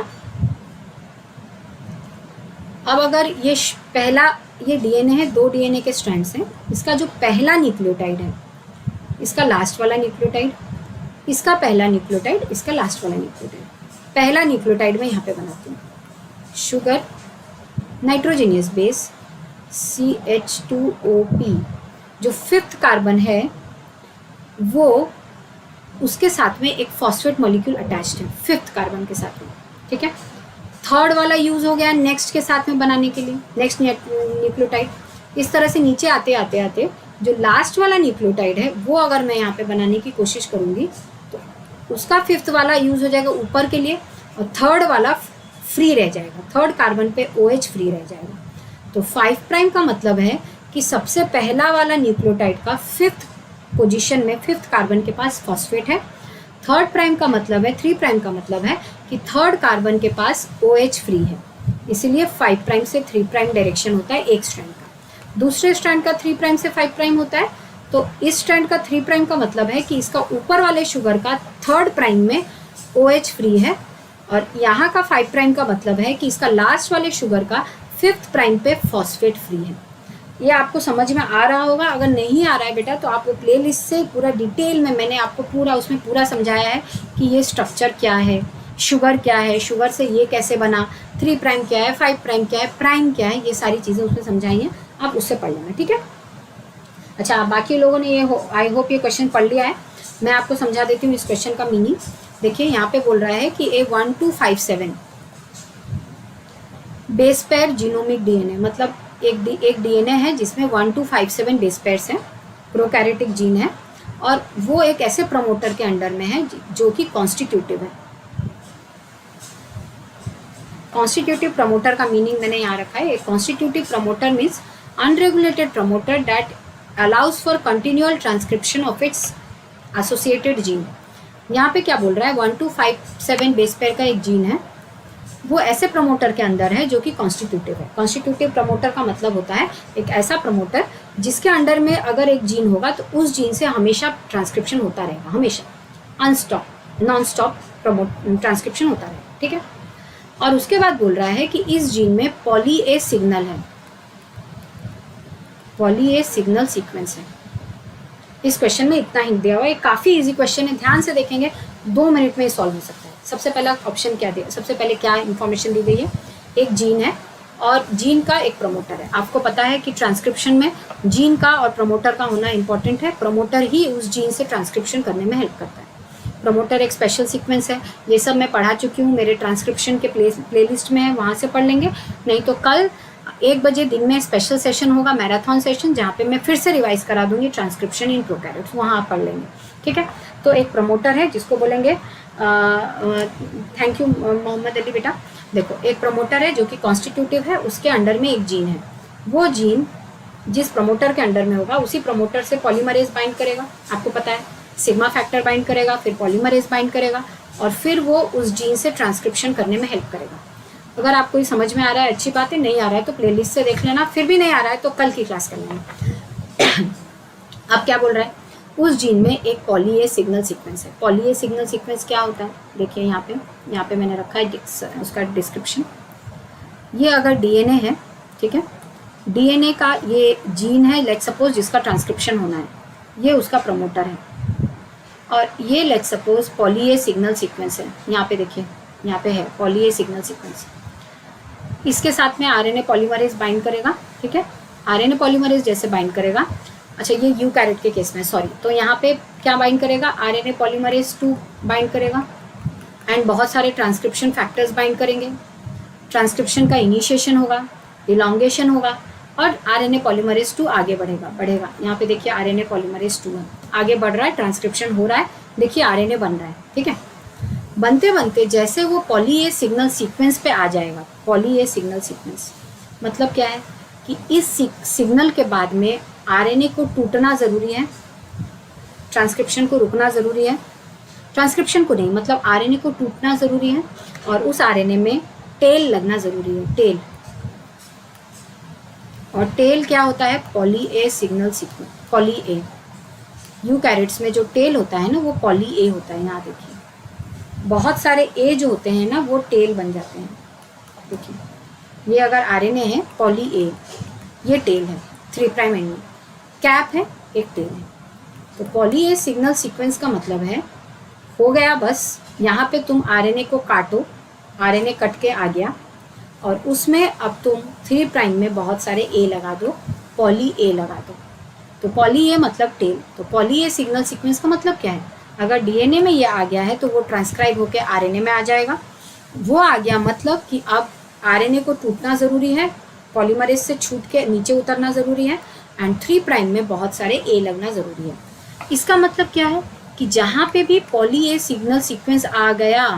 अब अगर ये पहला, ये DNA है, 2 DNA के स्ट्रैंड्स हैं, इसका जो पहला न्यूक्लियोटाइड है, इसका लास्ट वाला न्यूक्लियोटाइड, इसका पहला न्यूक्लियोटाइड, इसका लास्ट वाला न्यूक्लियोटाइड। पहला न्यूक्लियोटाइड मैं यहाँ पे बनाती हूँ, शुगर, नाइट्रोजनियस बेस CH2OP, जो 5th कार्बन है वो उसके साथ में एक फॉस्फेट मॉलिक्यूल अटैच्ड है 5th कार्बन के साथ में। ठीक है, 3rd वाला यूज़ हो गया नेक्स्ट के साथ में बनाने के लिए, नेक्स्ट न्यूक्लियोटाइड। इस तरह से नीचे आते आते आते जो लास्ट वाला न्यूक्लियोटाइड है वो अगर मैं यहाँ पे बनाने की कोशिश करूँगी तो उसका 5th वाला यूज़ हो जाएगा ऊपर के लिए, और 3rd वाला फ्री रह जाएगा, 3rd कार्बन पे OH फ्री रह जाएगा। तो 5 प्राइम का मतलब है कि सबसे पहला वाला न्यूक्लियोटाइड का 5th पोजीशन में 5th कार्बन के पास फॉस्फेट है। 3rd प्राइम का मतलब है, 3 प्राइम का मतलब है कि 3rd कार्बन के पास OH फ्री है, इसीलिए 5 प्राइम से 3 प्राइम डायरेक्शन होता है एक स्ट्रैंड का। दूसरे स्ट्रैंड का 3 प्राइम से 5 प्राइम होता है। तो इस स्ट्रैंड का 3 प्राइम का मतलब है कि इसका ऊपर वाले शुगर का 3rd प्राइम में OH फ्री है, और यहाँ का 5 प्राइम का मतलब है कि इसका लास्ट वाले शुगर का 5th प्राइम पे फॉस्फेट फ्री है। ये आपको समझ में आ रहा होगा। अगर नहीं आ रहा है बेटा तो आप वो प्लेलिस्ट से पूरा डिटेल में मैंने आपको पूरा उसमें पूरा समझाया है कि ये स्ट्रक्चर क्या है, शुगर क्या है, शुगर से ये कैसे बना, 3 प्राइम क्या है, 5 प्राइम क्या है, प्राइम क्या है, ये सारी चीज़ें उसमें समझाई हैं, आप उससे पढ़ लेना। ठीक है, अच्छा बाकी लोगों ने ये आई होप ये क्वेश्चन पढ़ लिया है। मैं आपको समझा देती हूँ इस क्वेश्चन का मीनिंग। देखिए यहाँ पे बोल रहा है कि A1257 base pair genomic DNA, मतलब एक DNA है जिसमें 1257 बेस पेयर्स हैं, प्रोकैरियोटिक जीन है, और वो एक ऐसे प्रमोटर के अंडर में है जो कि कॉन्स्टिट्यूटिव है। कॉन्स्टिट्यूटिव प्रमोटर का मीनिंग मैंने यहाँ रखा है। Constitutive promoter means unregulated promoter that allows for continual transcription of its associated gene. यहाँ पे क्या बोल रहा है, 1257 बेस पेयर का एक जीन है, वो ऐसे प्रमोटर के अंदर है जो कि कॉन्स्टिट्यूटिव है। कॉन्स्टिट्यूटिव प्रमोटर का मतलब होता है एक ऐसा प्रमोटर जिसके अंडर में अगर एक जीन होगा तो उस जीन से हमेशा ट्रांसक्रिप्शन होता रहेगा, हमेशा अनस्टॉप नॉन स्टॉप ट्रांसक्रिप्शन होता रहेगा। ठीक है, और उसके बाद बोल रहा है कि इस जीन में पॉली ए सिग्नल है, पॉली ए सिग्नल सीक्वेंस है। इस क्वेश्चन में इतना ही दिया हुआ है, काफ़ी इजी क्वेश्चन है, ध्यान से देखेंगे 2 मिनट में सॉल्व हो सकता है। सबसे पहला ऑप्शन क्या दिया, सबसे पहले क्या इन्फॉर्मेशन दी गई है, एक जीन है और जीन का एक प्रमोटर है। आपको पता है कि ट्रांसक्रिप्शन में जीन का और प्रमोटर का होना इंपॉर्टेंट है, प्रमोटर ही उस जीन से ट्रांसक्रिप्शन करने में हेल्प करता है। प्रमोटर एक स्पेशल सीक्वेंस है, ये सब मैं पढ़ा चुकी हूँ, मेरे ट्रांसक्रिप्शन के प्लेलिस्ट में है, वहाँ से पढ़ लेंगे। नहीं तो कल 1 बजे दिन में स्पेशल सेशन होगा, मैराथन सेशन, जहाँ पे मैं फिर से रिवाइज करा दूंगी ट्रांसक्रिप्शन इन प्रोकैरियोट्स, वहाँ आप पढ़ लेंगे। ठीक है, तो एक प्रमोटर है जिसको बोलेंगे, थैंक यू मोहम्मद अली बेटा। देखो एक प्रमोटर है जो कि कॉन्स्टिट्यूटिव है, उसके अंडर में एक जीन है, वो जीन जिस प्रमोटर के अंडर में होगा उसी प्रमोटर से पॉलीमरेज बाइंड करेगा, आपको पता है सिग्मा फैक्टर बाइंड करेगा, फिर पॉलीमरेज बाइंड करेगा, और फिर वो उस जीन से ट्रांसक्रिप्शन करने में हेल्प करेगा। अगर आपको ये समझ में आ रहा है अच्छी बात है, नहीं आ रहा है तो प्लेलिस्ट से देख लेना, फिर भी नहीं आ रहा है तो कल की क्लास कर लेना। अब क्या बोल रहा है, उस जीन में एक पॉली ए सिग्नल सीक्वेंस है। पॉली ए सिग्नल सीक्वेंस क्या होता है, देखिए यहाँ पे मैंने रखा है उसका डिस्क्रिप्शन। ये अगर DNA है, ठीक है, DNA का ये जीन है, लेट्स सपोज जिसका ट्रांसक्रिप्शन होना है, ये उसका प्रमोटर है। और ये let's suppose poly A signal sequence है, यहाँ पे देखिए, यहाँ पे है पॉली ए सिग्नल सीक्वेंस। इसके साथ में आरएनए पॉलीमरेज बाइंड करेगा, ठीक है, आरएनए पॉलीमरेज जैसे बाइंड करेगा। अच्छा, ये यूकैरियोट के केस में, सॉरी, तो यहाँ पे क्या बाइंड करेगा, आरएनए पॉलीमरेज 2 बाइंड करेगा एंड बहुत सारे ट्रांसक्रिप्शन फैक्टर्स बाइंड करेंगे। ट्रांसक्रिप्शन का इनिशिएशन होगा, इलॉन्गेशन होगा और आरएनए पॉलीमरेज 2 आगे बढ़ेगा। यहाँ पे देखिए आरएनए पॉलीमरेज 2 है, आगे बढ़ रहा है, ट्रांसक्रिप्शन हो रहा है, देखिए आरएनए बन रहा है, ठीक है। बनते बनते जैसे वो पॉली ए सिग्नल सीक्वेंस पे आ जाएगा, पॉली ए सिग्नल सीक्वेंस मतलब क्या है कि इस सिग्नल के बाद में आरएनए को टूटना ज़रूरी है, ट्रांसक्रिप्शन को रुकना ज़रूरी है, ट्रांसक्रिप्शन को नहीं, मतलब आरएनए को टूटना ज़रूरी है और उस आरएनए में टेल लगना ज़रूरी है, टेल। और टेल क्या होता है, poly A signal sequence, poly A. Eukaryotes में जो टेल होता है ना वो पॉली ए होता है। यहाँ देखिए बहुत सारे ए जो होते हैं ना वो टेल बन जाते हैं। देखिए ये अगर आरएनए है पॉली ए, ये टेल है, 3 प्राइम एंड में कैप है, एक टेल है। तो पॉली ए सिग्नल सीक्वेंस का मतलब है हो गया, बस यहाँ पे तुम आरएनए को काटो, आरएनए कट के आ गया और उसमें अब तुम 3 प्राइम में बहुत सारे ए लगा दो, पॉली ए लगा दो। तो पॉली ए मतलब टेल। तो पॉली ए सिग्नल सीक्वेंस का मतलब क्या है, अगर डीएनए में ये आ गया है तो वो ट्रांसक्राइब होकर आरएनए में आ जाएगा। वो आ गया मतलब कि अब आरएनए को टूटना ज़रूरी है, पॉलीमरेज से छूट के नीचे उतरना ज़रूरी है एंड 3 प्राइम में बहुत सारे ए लगना ज़रूरी है। इसका मतलब क्या है कि जहाँ पे भी पॉली ए सिग्नल सीक्वेंस आ गया,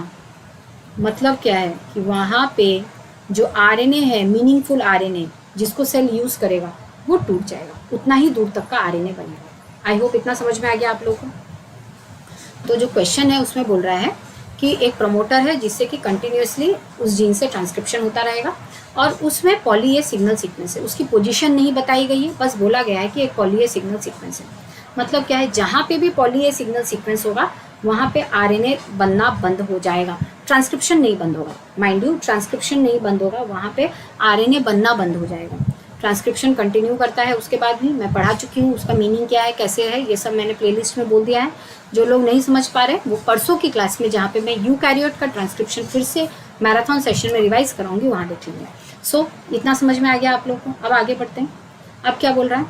मतलब क्या है कि वहाँ पे जो आरएनए है, मीनिंगफुल आरएनए जिसको सेल यूज़ करेगा, वो टूट जाएगा, उतना ही दूर तक का आरएनए बनेगा। आई होप इतना समझ में आ गया आप लोगों को। तो जो क्वेश्चन है उसमें बोल रहा है कि एक प्रमोटर है जिससे कि कंटिन्यूसली उस जीन से ट्रांसक्रिप्शन होता रहेगा और उसमें पॉली ए सिग्नल सीक्वेंस है। उसकी पोजीशन नहीं बताई गई है, बस बोला गया है कि एक पॉली ए सिग्नल सीक्वेंस है। मतलब क्या है, जहाँ पे भी पॉली ए सिग्नल सीक्वेंस होगा वहाँ पे आरएनए बनना बंद हो जाएगा, ट्रांसक्रिप्शन नहीं बंद होगा। माइंड यू, ट्रांसक्रिप्शन नहीं बंद होगा, वहाँ पे आरएनए बनना बंद हो जाएगा। ट्रांसक्रिप्शन कंटिन्यू करता है उसके बाद भी, मैं पढ़ा चुकी हूँ, उसका मीनिंग क्या है, कैसे है, ये सब मैंने प्लेलिस्ट में बोल दिया है। जो लोग नहीं समझ पा रहे वो परसों की क्लास में, जहाँ पे मैं यूकैरियोट का ट्रांसक्रिप्शन फिर से मैराथन सेशन में रिवाइज कराऊंगी, वहाँ देख लीजिए। सो इतना समझ में आ गया आप लोग को। अब आगे बढ़ते हैं। अब क्या बोल रहा है,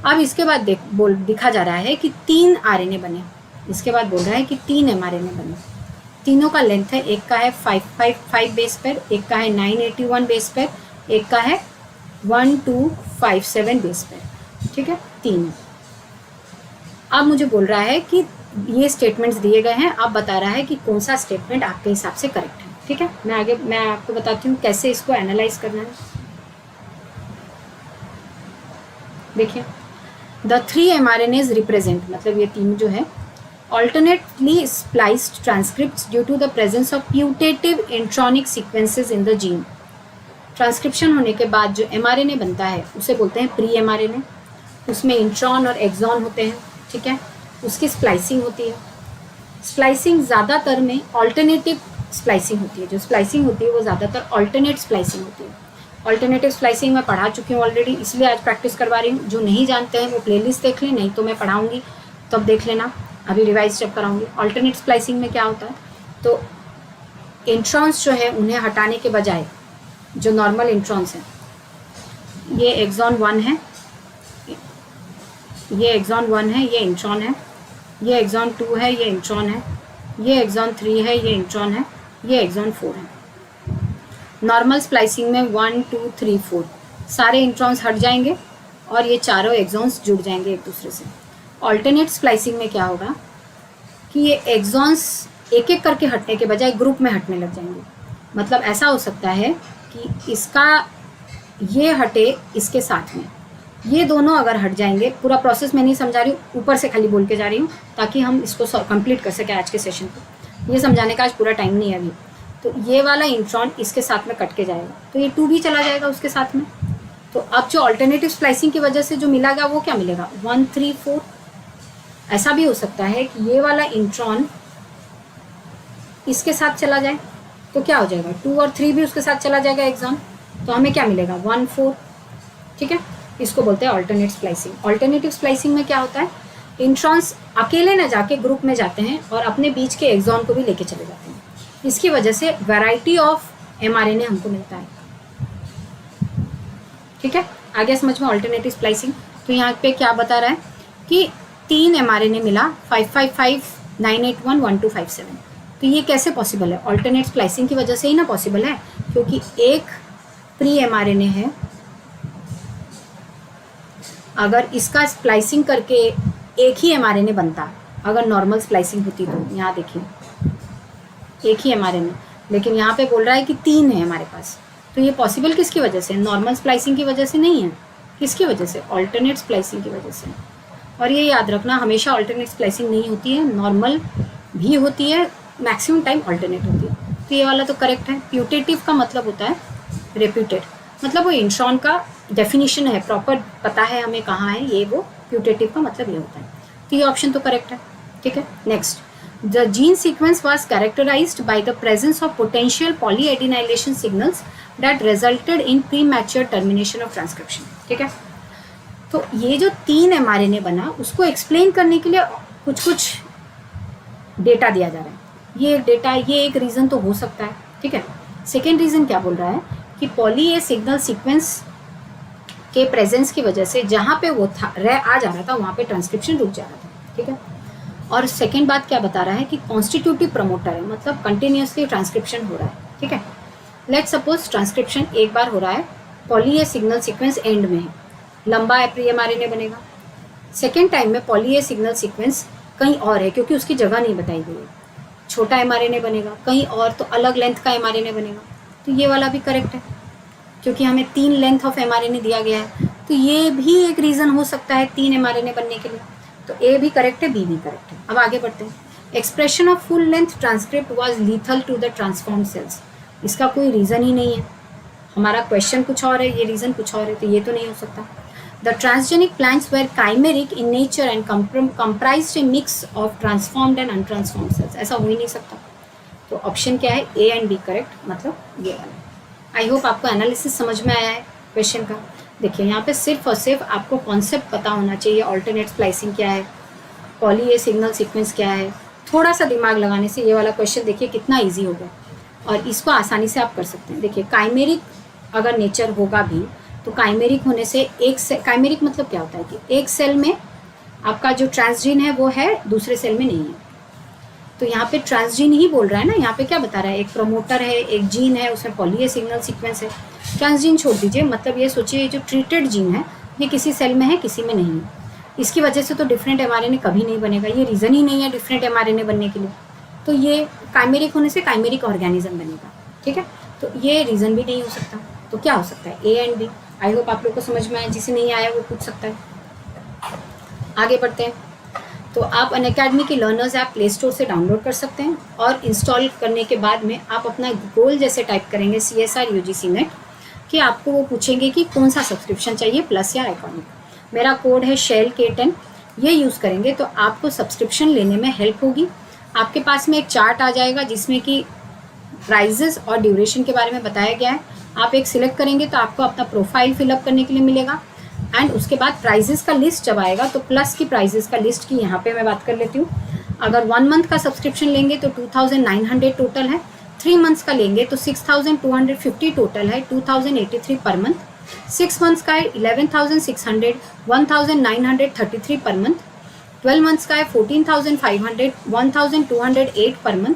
अब इसके बाद दिखा जा रहा है कि 3 आरएनए बने। इसके बाद बोल रहा है कि 3 एमआरएनए बने। तीनों का लेंथ है, एक का है 555 बेस पेयर, एक का है 981 बेस पेयर, एक का है 1257 बेस पेयर, ठीक है, 3। अब मुझे बोल रहा है कि ये स्टेटमेंट्स दिए गए हैं, अब बता रहा है कि कौन सा स्टेटमेंट आपके हिसाब से करेक्ट है, ठीक है। मैं आपको बताती हूँ कैसे इसको एनालाइज करना है। देखिए, द 3 mRNAs रिप्रेजेंट, मतलब ये 3 जो है, alternately spliced transcripts due to the presence of putative intronic sequences in the gene। Transcription होने के बाद जो mRNA बनता है उसे बोलते हैं प्री mRNA। उसमें इंट्रॉन और एक्सॉन होते हैं, ठीक है। उसकी स्प्लाइसिंग होती है। स्प्लाइसिंग ज़्यादातर में ऑल्टरनेटिव स्प्लाइसिंग होती है। जो स्प्लाइसिंग होती है वो ज़्यादातर ऑल्टरनेट स्प्लाइसिंग होती है। ऑल्टरनेटिव स्प्लाइसिंग मैं पढ़ा चुकी हूँ ऑलरेडी, इसलिए आज प्रैक्टिस करवा रही हूँ। जो नहीं जानते हैं वो प्लेलिस्ट देख लें, नहीं तो मैं पढ़ाऊँगी तब देख लेना, अभी रिवाइज जब कराऊंगी। ऑल्टरनेट स्प्लाइसिंग में क्या होता है, तो इंट्रॉन्स जो है उन्हें हटाने के बजाय जो नॉर्मल इंट्रॉन्स हैं, ये एक्सॉन 1 है, ये एक्सॉन 1 है, ये इंट्रॉन है, ये एक्सॉन 2 है, ये इंट्रॉन है, ये एक्सॉन 3 है, ये इंट्रॉन है, ये एक्सॉन 4 है। नॉर्मल स्प्लाइसिंग में 1 2 3 4 सारे इंट्रॉन्स हट जाएंगे और ये चारों एक्सॉन्स जुड़ जाएंगे एक दूसरे से। ऑल्टरनेट स्प्लाइसिंग में क्या होगा कि ये एक्सॉन्स एक एक करके हटने के बजाय ग्रुप में हटने लग जाएंगे। मतलब ऐसा हो सकता है कि इसका ये हटे इसके साथ में, ये दोनों अगर हट जाएंगे, पूरा प्रोसेस मैं नहीं समझा रही हूँ, ऊपर से खाली बोल के जा रही हूँ ताकि हम इसको कंप्लीट कर सकें आज के सेशन को। ये समझाने का आज पूरा टाइम नहीं है अभी। तो ये वाला इंट्रॉन इसके साथ में कट के जाएगा, तो ये 2 भी चला जाएगा उसके साथ में। तो अब जो ऑल्टरनेटिव स्प्लाइसिंग की वजह से जो मिलेगा वो क्या मिलेगा, 1 3 4। ऐसा भी हो सकता है कि ये वाला इंट्रॉन इसके साथ चला जाए, तो क्या हो जाएगा, 2 और 3 भी उसके साथ चला जाएगा एक्सॉन, तो हमें क्या मिलेगा, 1 4, ठीक है। इसको बोलते हैं ऑल्टरनेट स्प्लाइसिंग। ऑल्टरनेटिव स्प्लाइसिंग में क्या होता है इंट्रॉन्स अकेले न जाके ग्रुप में जाते हैं और अपने बीच के एक्सॉन को भी लेके चले जाते हैं। इसकी वजह से वैरायटी ऑफ mRNA हमको मिलता है। ठीक है, आगे समझ में ऑल्टरनेटिव स्प्लाइसिंग। तो यहाँ पे क्या बता रहा है कि 3 mRNA मिला 555, 981, 1257। तो ये कैसे पॉसिबल है? ऑल्टरनेट स्प्लाइसिंग की वजह से ही ना पॉसिबल है, क्योंकि एक प्री mRNA है, अगर इसका स्प्लाइसिंग करके एक ही mRNA बनता, अगर नॉर्मल स्प्लाइसिंग होती तो यहाँ देखिए एक ही mRNA, लेकिन यहाँ पे बोल रहा है कि 3 है हमारे पास। तो ये पॉसिबल किसकी वजह से? नॉर्मल स्प्लाइसिंग की वजह से नहीं है। किसकी वजह से? ऑल्टरनेट स्प्लाइसिंग की वजह से। और ये याद रखना, हमेशा ऑल्टरनेट स्प्लाइसिंग नहीं होती है, नॉर्मल भी होती है, मैक्सिमम टाइम ऑल्टरनेट होती है। तो ये वाला तो करेक्ट है। प्यूटेटिव का मतलब होता है रेप्यूटेड, मतलब वो इंट्रॉन का डेफिनेशन है, प्रॉपर पता है हमें कहाँ है ये, वो प्यूटेटिव का मतलब ये होता है। तो ये ऑप्शन तो करेक्ट है। ठीक है, next, the gene sequence was characterized by the presence of potential polyadenylation signals that resulted in premature termination of transcription. ठीक है, तो ये जो 3 mRNA बना, उसको एक्सप्लेन करने के लिए कुछ कुछ डेटा दिया जा रहा है। ये एक डेटा, ये एक रीज़न तो हो सकता है। ठीक है, सेकेंड रीज़न क्या बोल रहा है कि पॉली ए सिग्नल सीक्वेंस के प्रेजेंस की वजह से जहाँ पे वो था आ जा रहा था, वहाँ पे ट्रांसक्रिप्शन रुक जा रहा था। ठीक है, और सेकेंड बात क्या बता रहा है कि कॉन्स्टिट्यूटिव प्रमोटर है, मतलब कंटिन्यूसली ट्रांसक्रिप्शन हो रहा है। ठीक है, लेट्स सपोज ट्रांसक्रिप्शन एक बार हो रहा है, poly A signal sequence and में है, लंबा प्री mRNA बनेगा। सेकेंड टाइम में पॉली ए सिग्नल सीक्वेंस कहीं और है, क्योंकि उसकी जगह नहीं बताई गई है, छोटा mRNA बनेगा, कहीं और तो अलग लेंथ का mRNA बनेगा। तो ये वाला भी करेक्ट है, क्योंकि हमें 3 लेंथ ऑफ mRNA दिया गया है। तो ये भी एक रीज़न हो सकता है 3 mRNA बनने के लिए। तो ए भी करेक्ट है, बी भी करेक्ट है। अब आगे बढ़ते हैं। Expression of full length transcript was lethal to the transform cells. इसका कोई रीज़न ही नहीं है, हमारा क्वेश्चन कुछ और है, ये रीज़न कुछ और है, तो ये तो नहीं हो सकता। The transgenic plants were chimeric in nature and comprised a mix of transformed and untransformed cells. ऐसा हो ही नहीं सकता। तो ऑप्शन क्या है? ए एंड बी करेक्ट, मतलब ये वाला। आई होप आपको एनालिसिस समझ में आया है क्वेश्चन का। देखिए यहाँ पे सिर्फ और सिर्फ आपको कॉन्सेप्ट पता होना चाहिए, ऑल्टरनेट स्प्लाइसिंग क्या है, पॉली ए सिग्नल सीक्वेंस क्या है। थोड़ा सा दिमाग लगाने से ये वाला क्वेश्चन देखिए कितना ईजी होगा, और इसको आसानी से आप कर सकते हैं। देखिए काइमेरिक अगर नेचर होगा भी, तो काइमेरिक होने से काइमेरिक मतलब क्या होता है कि एक सेल में आपका जो ट्रांसजीन है वो है, दूसरे सेल में नहीं है। तो यहाँ पे ट्रांसजीन ही बोल रहा है ना, यहाँ पे क्या बता रहा है, एक प्रमोटर है, एक जीन है, उसमें पॉली ए सिग्नल सीक्वेंस है। ट्रांसजीन छोड़ दीजिए, मतलब ये सोचिए जो ट्रीटेड जीन है ये किसी सेल में है, किसी में नहीं है। इसकी वजह से तो डिफरेंट mRNA कभी नहीं बनेगा, ये रीज़न ही नहीं है डिफरेंट mRNA बनने के लिए। तो ये काइमेरिक होने से काइमेरिक ऑर्गेनिज्म बनेगा। ठीक है, तो ये रीज़न भी नहीं हो सकता। तो क्या हो सकता है? A and B. I hope आप लोग को समझ में आया, जिसे नहीं आया वो पूछ सकता है। आगे बढ़ते हैं। तो आप अनअकैडमी की लर्नर्स ऐप प्ले स्टोर से डाउनलोड कर सकते हैं, और इंस्टॉल करने के बाद में आप अपना गोल जैसे टाइप करेंगे CSR UGC नेट, कि आपको वो पूछेंगे कि कौन सा सब्सक्रिप्शन चाहिए, प्लस या आइकॉनिक। मेरा कोड है शेल K10, ये यूज़ करेंगे तो आपको सब्सक्रिप्शन लेने में हेल्प होगी। आपके पास में एक चार्ट आ जाएगा जिसमें कि प्राइजेस और ड्यूरेशन के बारे में बताया गया है। आप एक सिलेक्ट करेंगे तो आपको अपना प्रोफाइल फिलअप करने के लिए मिलेगा, एंड उसके बाद प्राइजेस का लिस्ट जब आएगा तो प्लस की प्राइजेस का लिस्ट की यहाँ पे मैं बात कर लेती हूँ। अगर 1 मंथ का सब्सक्रिप्शन लेंगे तो 2900 टोटल है, 3 मंथ्स का लेंगे तो 6250 टोटल है, 2083 पर मंथ। 6 मंथ्स का है 11600, 1933 पर मंथ। 12 मंथ्स का है 14500, 1208 पर मंथ।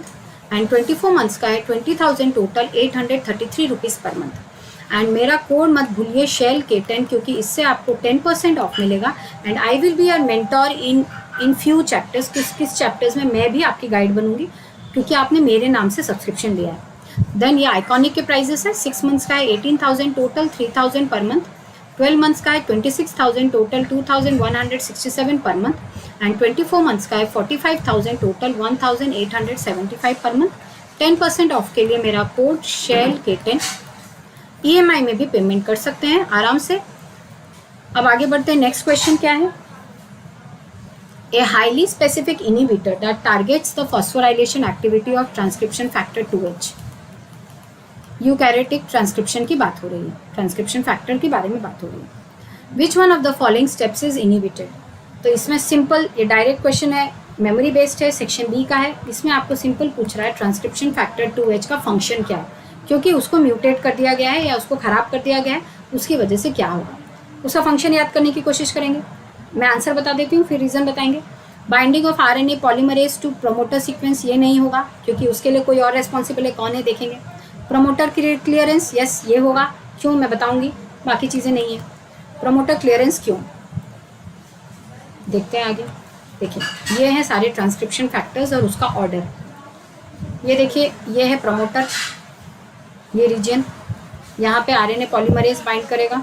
एंड 24 मंथ्स का है 20,000 total, 833 rupees per month. And मेरा कोड मत भूलिए शेल K10, क्योंकि इससे आपको 10% ऑफ मिलेगा। And I will be your mentor in few chapters. किस चैप्टर्स में मैं भी आपकी गाइड बनूंगी, क्योंकि आपने मेरे नाम से सब्सक्रिप्शन लिया है। देन ये आइकॉनिक के प्राइजेस है। 6 मंथ्स का है 18,000 टोटल, 3,000 पर मंथ। 12 मंथ्स का है 26,000 total, 2,167 per month. And 24 months का है 45,000 टोटल, 1,875 पर मंथ। 10% ऑफ के लिए मेरा कोड शेल K10। EMI में भी पेमेंट कर सकते हैं आराम से। अब आगे बढ़ते हैं। नेक्स्ट क्वेश्चन क्या है? A highly specific inhibitor that targets the phosphorylation activity of transcription factor 2H। Eukaryotic transcription की बात हो रही है, ट्रांसक्रिप्शन फैक्टर के बारे में बात हो रही है। Which one of the following steps is inhibited? तो इसमें सिंपल, ये डायरेक्ट क्वेश्चन है, मेमोरी बेस्ड है, सेक्शन बी का है। इसमें आपको सिंपल पूछ रहा है ट्रांसक्रिप्शन फैक्टर 2H का फंक्शन क्या है, क्योंकि उसको म्यूटेट कर दिया गया है या उसको ख़राब कर दिया गया है, उसकी वजह से क्या होगा, उसका फंक्शन याद करने की कोशिश करेंगे। मैं आंसर बता देती हूँ, फिर रीज़न बताएंगे। Binding of RNA polymerase to promoter sequence, ये नहीं होगा क्योंकि उसके लिए कोई और रेस्पॉन्सिबल है, कौन है देखेंगे। प्रमोटर क्लियरेंस, यस ये होगा, क्यों मैं बताऊंगी, बाकी चीज़ें नहीं है। प्रमोटर क्लियरेंस क्यों, देखते हैं आगे। देखिए ये हैं सारे ट्रांसक्रिप्शन फैक्टर्स और उसका ऑर्डर। ये देखिए ये है प्रमोटर, ये रीजन, यहाँ पे RNA पॉलीमरेज बाइंड करेगा।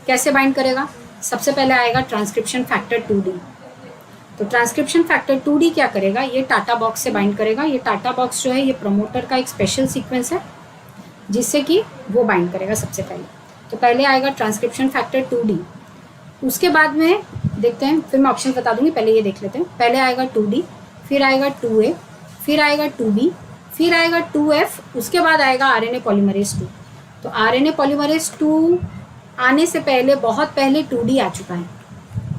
कैसे बाइंड करेगा, सबसे पहले आएगा ट्रांसक्रिप्शन फैक्टर 2D। तो ट्रांसक्रिप्शन फैक्टर 2D क्या करेगा, ये टाटा बॉक्स से बाइंड करेगा। ये टाटा बॉक्स जो है ये प्रमोटर का एक स्पेशल सीक्वेंस है जिससे कि वो बाइंड करेगा सबसे पहले। तो पहले आएगा ट्रांसक्रिप्शन फैक्टर 2D, उसके बाद में देखते हैं, फिर मैं ऑप्शन बता दूंगी, पहले ये देख लेते हैं। पहले आएगा 2D, फिर आएगा 2A, फिर आएगा 2B, फिर आएगा 2F, उसके बाद आएगा RNA पॉलीमरेज 2। तो RNA पॉलीमरेज 2 आने से पहले, बहुत पहले 2D आ चुका है।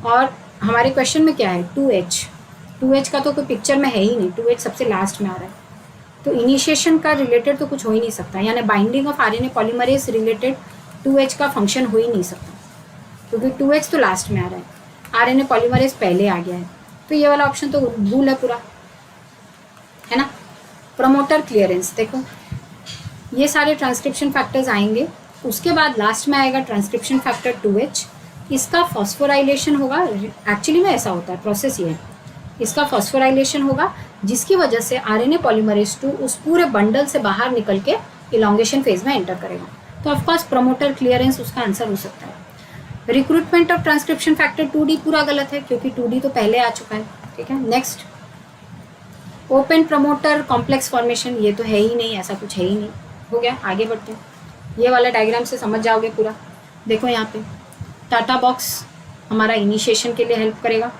और हमारे क्वेश्चन में क्या है, 2H का तो कोई पिक्चर में है ही नहीं, 2H सबसे लास्ट में आ रहा है। तो इनिशिएशन का रिलेटेड तो कुछ हो ही नहीं सकता, यानी binding of RNA polymerase related 2H का फंक्शन हो ही नहीं सकता, क्योंकि 2H तो लास्ट में आ रहा है, RNA पॉलीमरेज पहले आ गया है। तो ये वाला ऑप्शन तो भूल है पूरा, है ना। प्रमोटर क्लियरेंस, देखो ये सारे ट्रांसक्रिप्शन फैक्टर्स आएंगे, उसके बाद लास्ट में आएगा ट्रांसक्रिप्शन फैक्टर 2H। इसका फॉस्फोराइलेशन होगा, एक्चुअली में ऐसा होता है, प्रोसेस ये है, इसका फॉस्फोराइलेशन होगा जिसकी वजह से RNA पॉलीमरेज 2 उस पूरे बंडल से बाहर निकल के इलॉन्गेशन फेज में एंटर करेगा। तो ऑफकोर्स प्रमोटर क्लियरेंस उसका आंसर हो सकता है। Recruitment of transcription factor 2D पूरा गलत है, क्योंकि 2D तो पहले आ चुका है, ठीक है। Next, open promoter complex formation, ये तो है ही नहीं, ऐसा कुछ है ही नहीं, हो गया। आगे बढ़ते हैं, ये वाला डायग्राम से समझ जाओगे पूरा। देखो यहाँ पे टाटा बॉक्स हमारा इनिशिएशन के लिए हेल्प करेगा।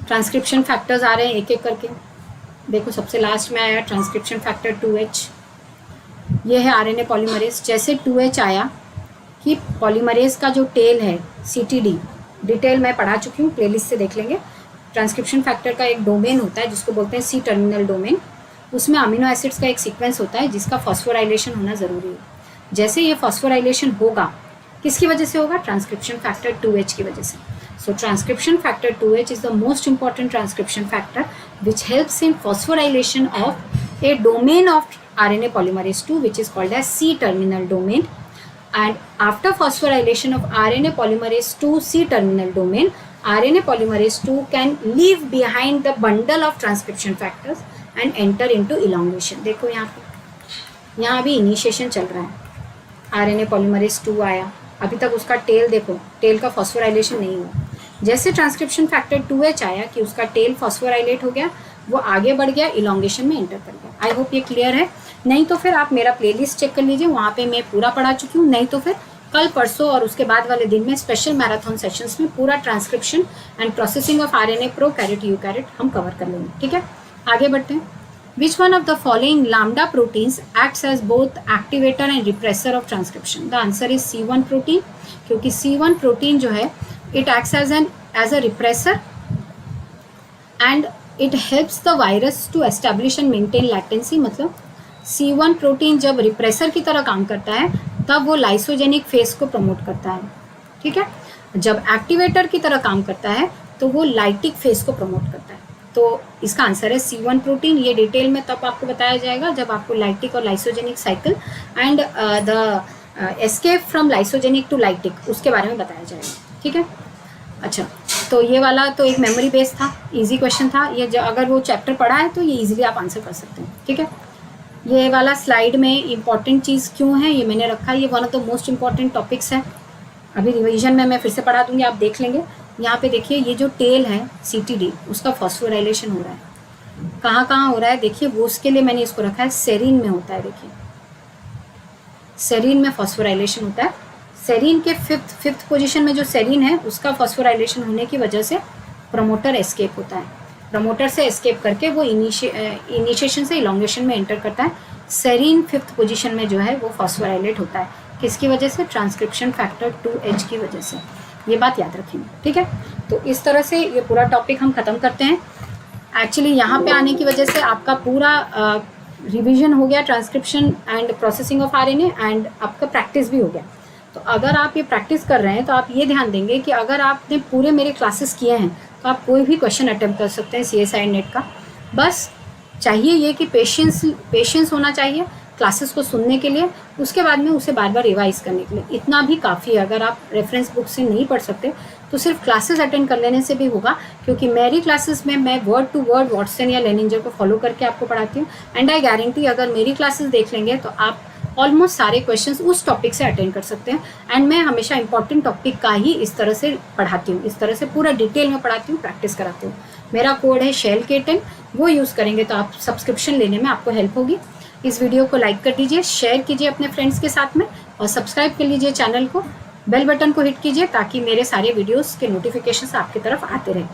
ट्रांसक्रिप्शन फैक्टर्स आ रहे हैं एक एक करके। देखो सबसे लास्ट में आया ट्रांसक्रिप्शन फैक्टर 2H, ये है RNA पॉलीमरेज। जैसे 2H आया कि पॉलीमरेज का जो टेल है CTD, डिटेल मैं पढ़ा चुकी हूँ, प्लेलिस्ट से देख लेंगे। ट्रांसक्रिप्शन फैक्टर का एक डोमेन होता है जिसको बोलते हैं C टर्मिनल डोमेन, उसमें अमीनो एसिड्स का एक सीक्वेंस होता है जिसका फॉस्फोराइलेशन होना ज़रूरी है। जैसे ये फॉस्फोराइलेशन होगा, किसकी वजह से होगा, ट्रांसक्रिप्शन फैक्टर 2H की वजह से। So transcription factor 2H is the most important transcription factor which helps in phosphorylation of A domain of RNA polymerase 2 which is called as C terminal domain. And after phosphorylation of RNA polymerase 2 C terminal domain, RNA polymerase 2 can leave behind the bundle of transcription factors and enter into elongation. देखो यहाँ भी इनिशिएशन चल रहा है, RNA polymerase 2 आया, अभी तक उसका टेल देखो, टेल का फॉस्फोराइलेशन नहीं हुआ। जैसे ट्रांसक्रिप्शन फैक्टर 2H आया कि उसका टेल फॉस्फोराइलेट हो गया, वो आगे बढ़ गया, इलॉन्गेशन में एंटर कर गया। आई होप ये क्लियर है। नहीं तो फिर आप मेरा प्लेलिस्ट चेक कर लीजिए, वहाँ पे मैं पूरा पढ़ा चुकी हूँ। नहीं तो फिर कल परसों और उसके बाद वाले दिन में स्पेशल मैराथन सेशंस में पूरा transcription and processing of RNA prokaryote eukaryote हम कवर कर लेंगे, ठीक है। आगे बढ़ते हैं। Which one of the following lambda proteins acts as both activator and repressor of transcription? The answer is C1 protein, क्योंकि C1 protein जो है it acts as a repressor and it helps the virus to establish and maintain latency। मतलब C1 प्रोटीन जब रिप्रेसर की तरह काम करता है तब वो लाइसोजेनिक फेज को प्रमोट करता है, ठीक है। जब एक्टिवेटर की तरह काम करता है तो वो लाइटिक फेज को प्रमोट करता है। तो इसका आंसर है C1 प्रोटीन। ये डिटेल में तब आपको बताया जाएगा जब आपको लाइटिक और lysogenic cycle and the escape from lysogenic to lytic उसके बारे में बताया जाएगा, ठीक है। अच्छा, तो ये वाला तो एक मेमोरी बेस्ड था, इजी क्वेश्चन था ये। अगर वो चैप्टर पढ़ा है तो ये इजीली आप आंसर कर सकते हैं, ठीक है। ये वाला स्लाइड में इंपॉर्टेंट चीज़ क्यों है ये मैंने रखा है, ये one of the most important topics है। अभी रिवीजन में मैं फिर से पढ़ा दूंगी, आप देख लेंगे। यहाँ पे देखिए ये जो टेल है CTD उसका फॉस्फोराइलेशन हो रहा है, कहाँ कहाँ हो रहा है देखिए, वो उसके लिए मैंने इसको रखा है सेरीन में होता है। देखिए सेरीन में फॉस्फोराइलेशन होता है। सेरीन के फिफ्थ पोजीशन में जो सेरीन है उसका फॉस्फोराइलेशन होने की वजह से प्रमोटर एस्केप होता है। प्रमोटर से एस्केप करके वो इनिशिएशन से इलॉन्गेशन में एंटर करता है। सेरीन फिफ्थ पोजीशन में जो है वो फॉस्फोराइलेट होता है, किसकी वजह से, ट्रांसक्रिप्शन फैक्टर 2H की वजह से। ये बात याद रखेंगे, ठीक है। तो इस तरह से ये पूरा टॉपिक हम ख़त्म करते हैं। एक्चुअली यहाँ पे आने की वजह से आपका पूरा रिवीजन हो गया, transcription and processing of RNA, and आपका प्रैक्टिस भी हो गया। तो अगर आप ये प्रैक्टिस कर रहे हैं तो आप ये ध्यान देंगे कि अगर आपने पूरे मेरे क्लासेस किए हैं तो आप कोई भी क्वेश्चन अटेम्प्ट कर सकते हैं CSI नेट का। बस चाहिए ये कि पेशेंस होना चाहिए क्लासेस को सुनने के लिए, उसके बाद में उसे बार बार रिवाइज करने के लिए, इतना भी काफ़ी है। अगर आप रेफरेंस बुक से नहीं पढ़ सकते तो सिर्फ क्लासेस अटेंड कर लेने से भी होगा, क्योंकि मेरी क्लासेस में मैं वर्ड टू वर्ड वॉटसन या लेनिंजर को फॉलो करके आपको पढ़ाती हूँ। एंड आई गारंटी अगर मेरी क्लासेस देख लेंगे तो आप ऑलमोस्ट सारे क्वेश्चंस उस टॉपिक से अटेंड कर सकते हैं। एंड मैं हमेशा इंपॉर्टेंट टॉपिक का ही इस तरह से पढ़ाती हूँ, इस तरह से पूरा डिटेल में पढ़ाती हूँ, प्रैक्टिस कराती हूँ। मेरा कोड है SHELL-K10, वो यूज़ करेंगे तो आप सब्सक्रिप्शन लेने में आपको हेल्प होगी। इस वीडियो को लाइक कर दीजिए, शेयर कीजिए अपने फ्रेंड्स के साथ में, और सब्सक्राइब कर लीजिए चैनल को, बेल बटन को हिट कीजिए ताकि मेरे सारे वीडियोस के नोटिफिकेशंस आपकी तरफ आते रहें।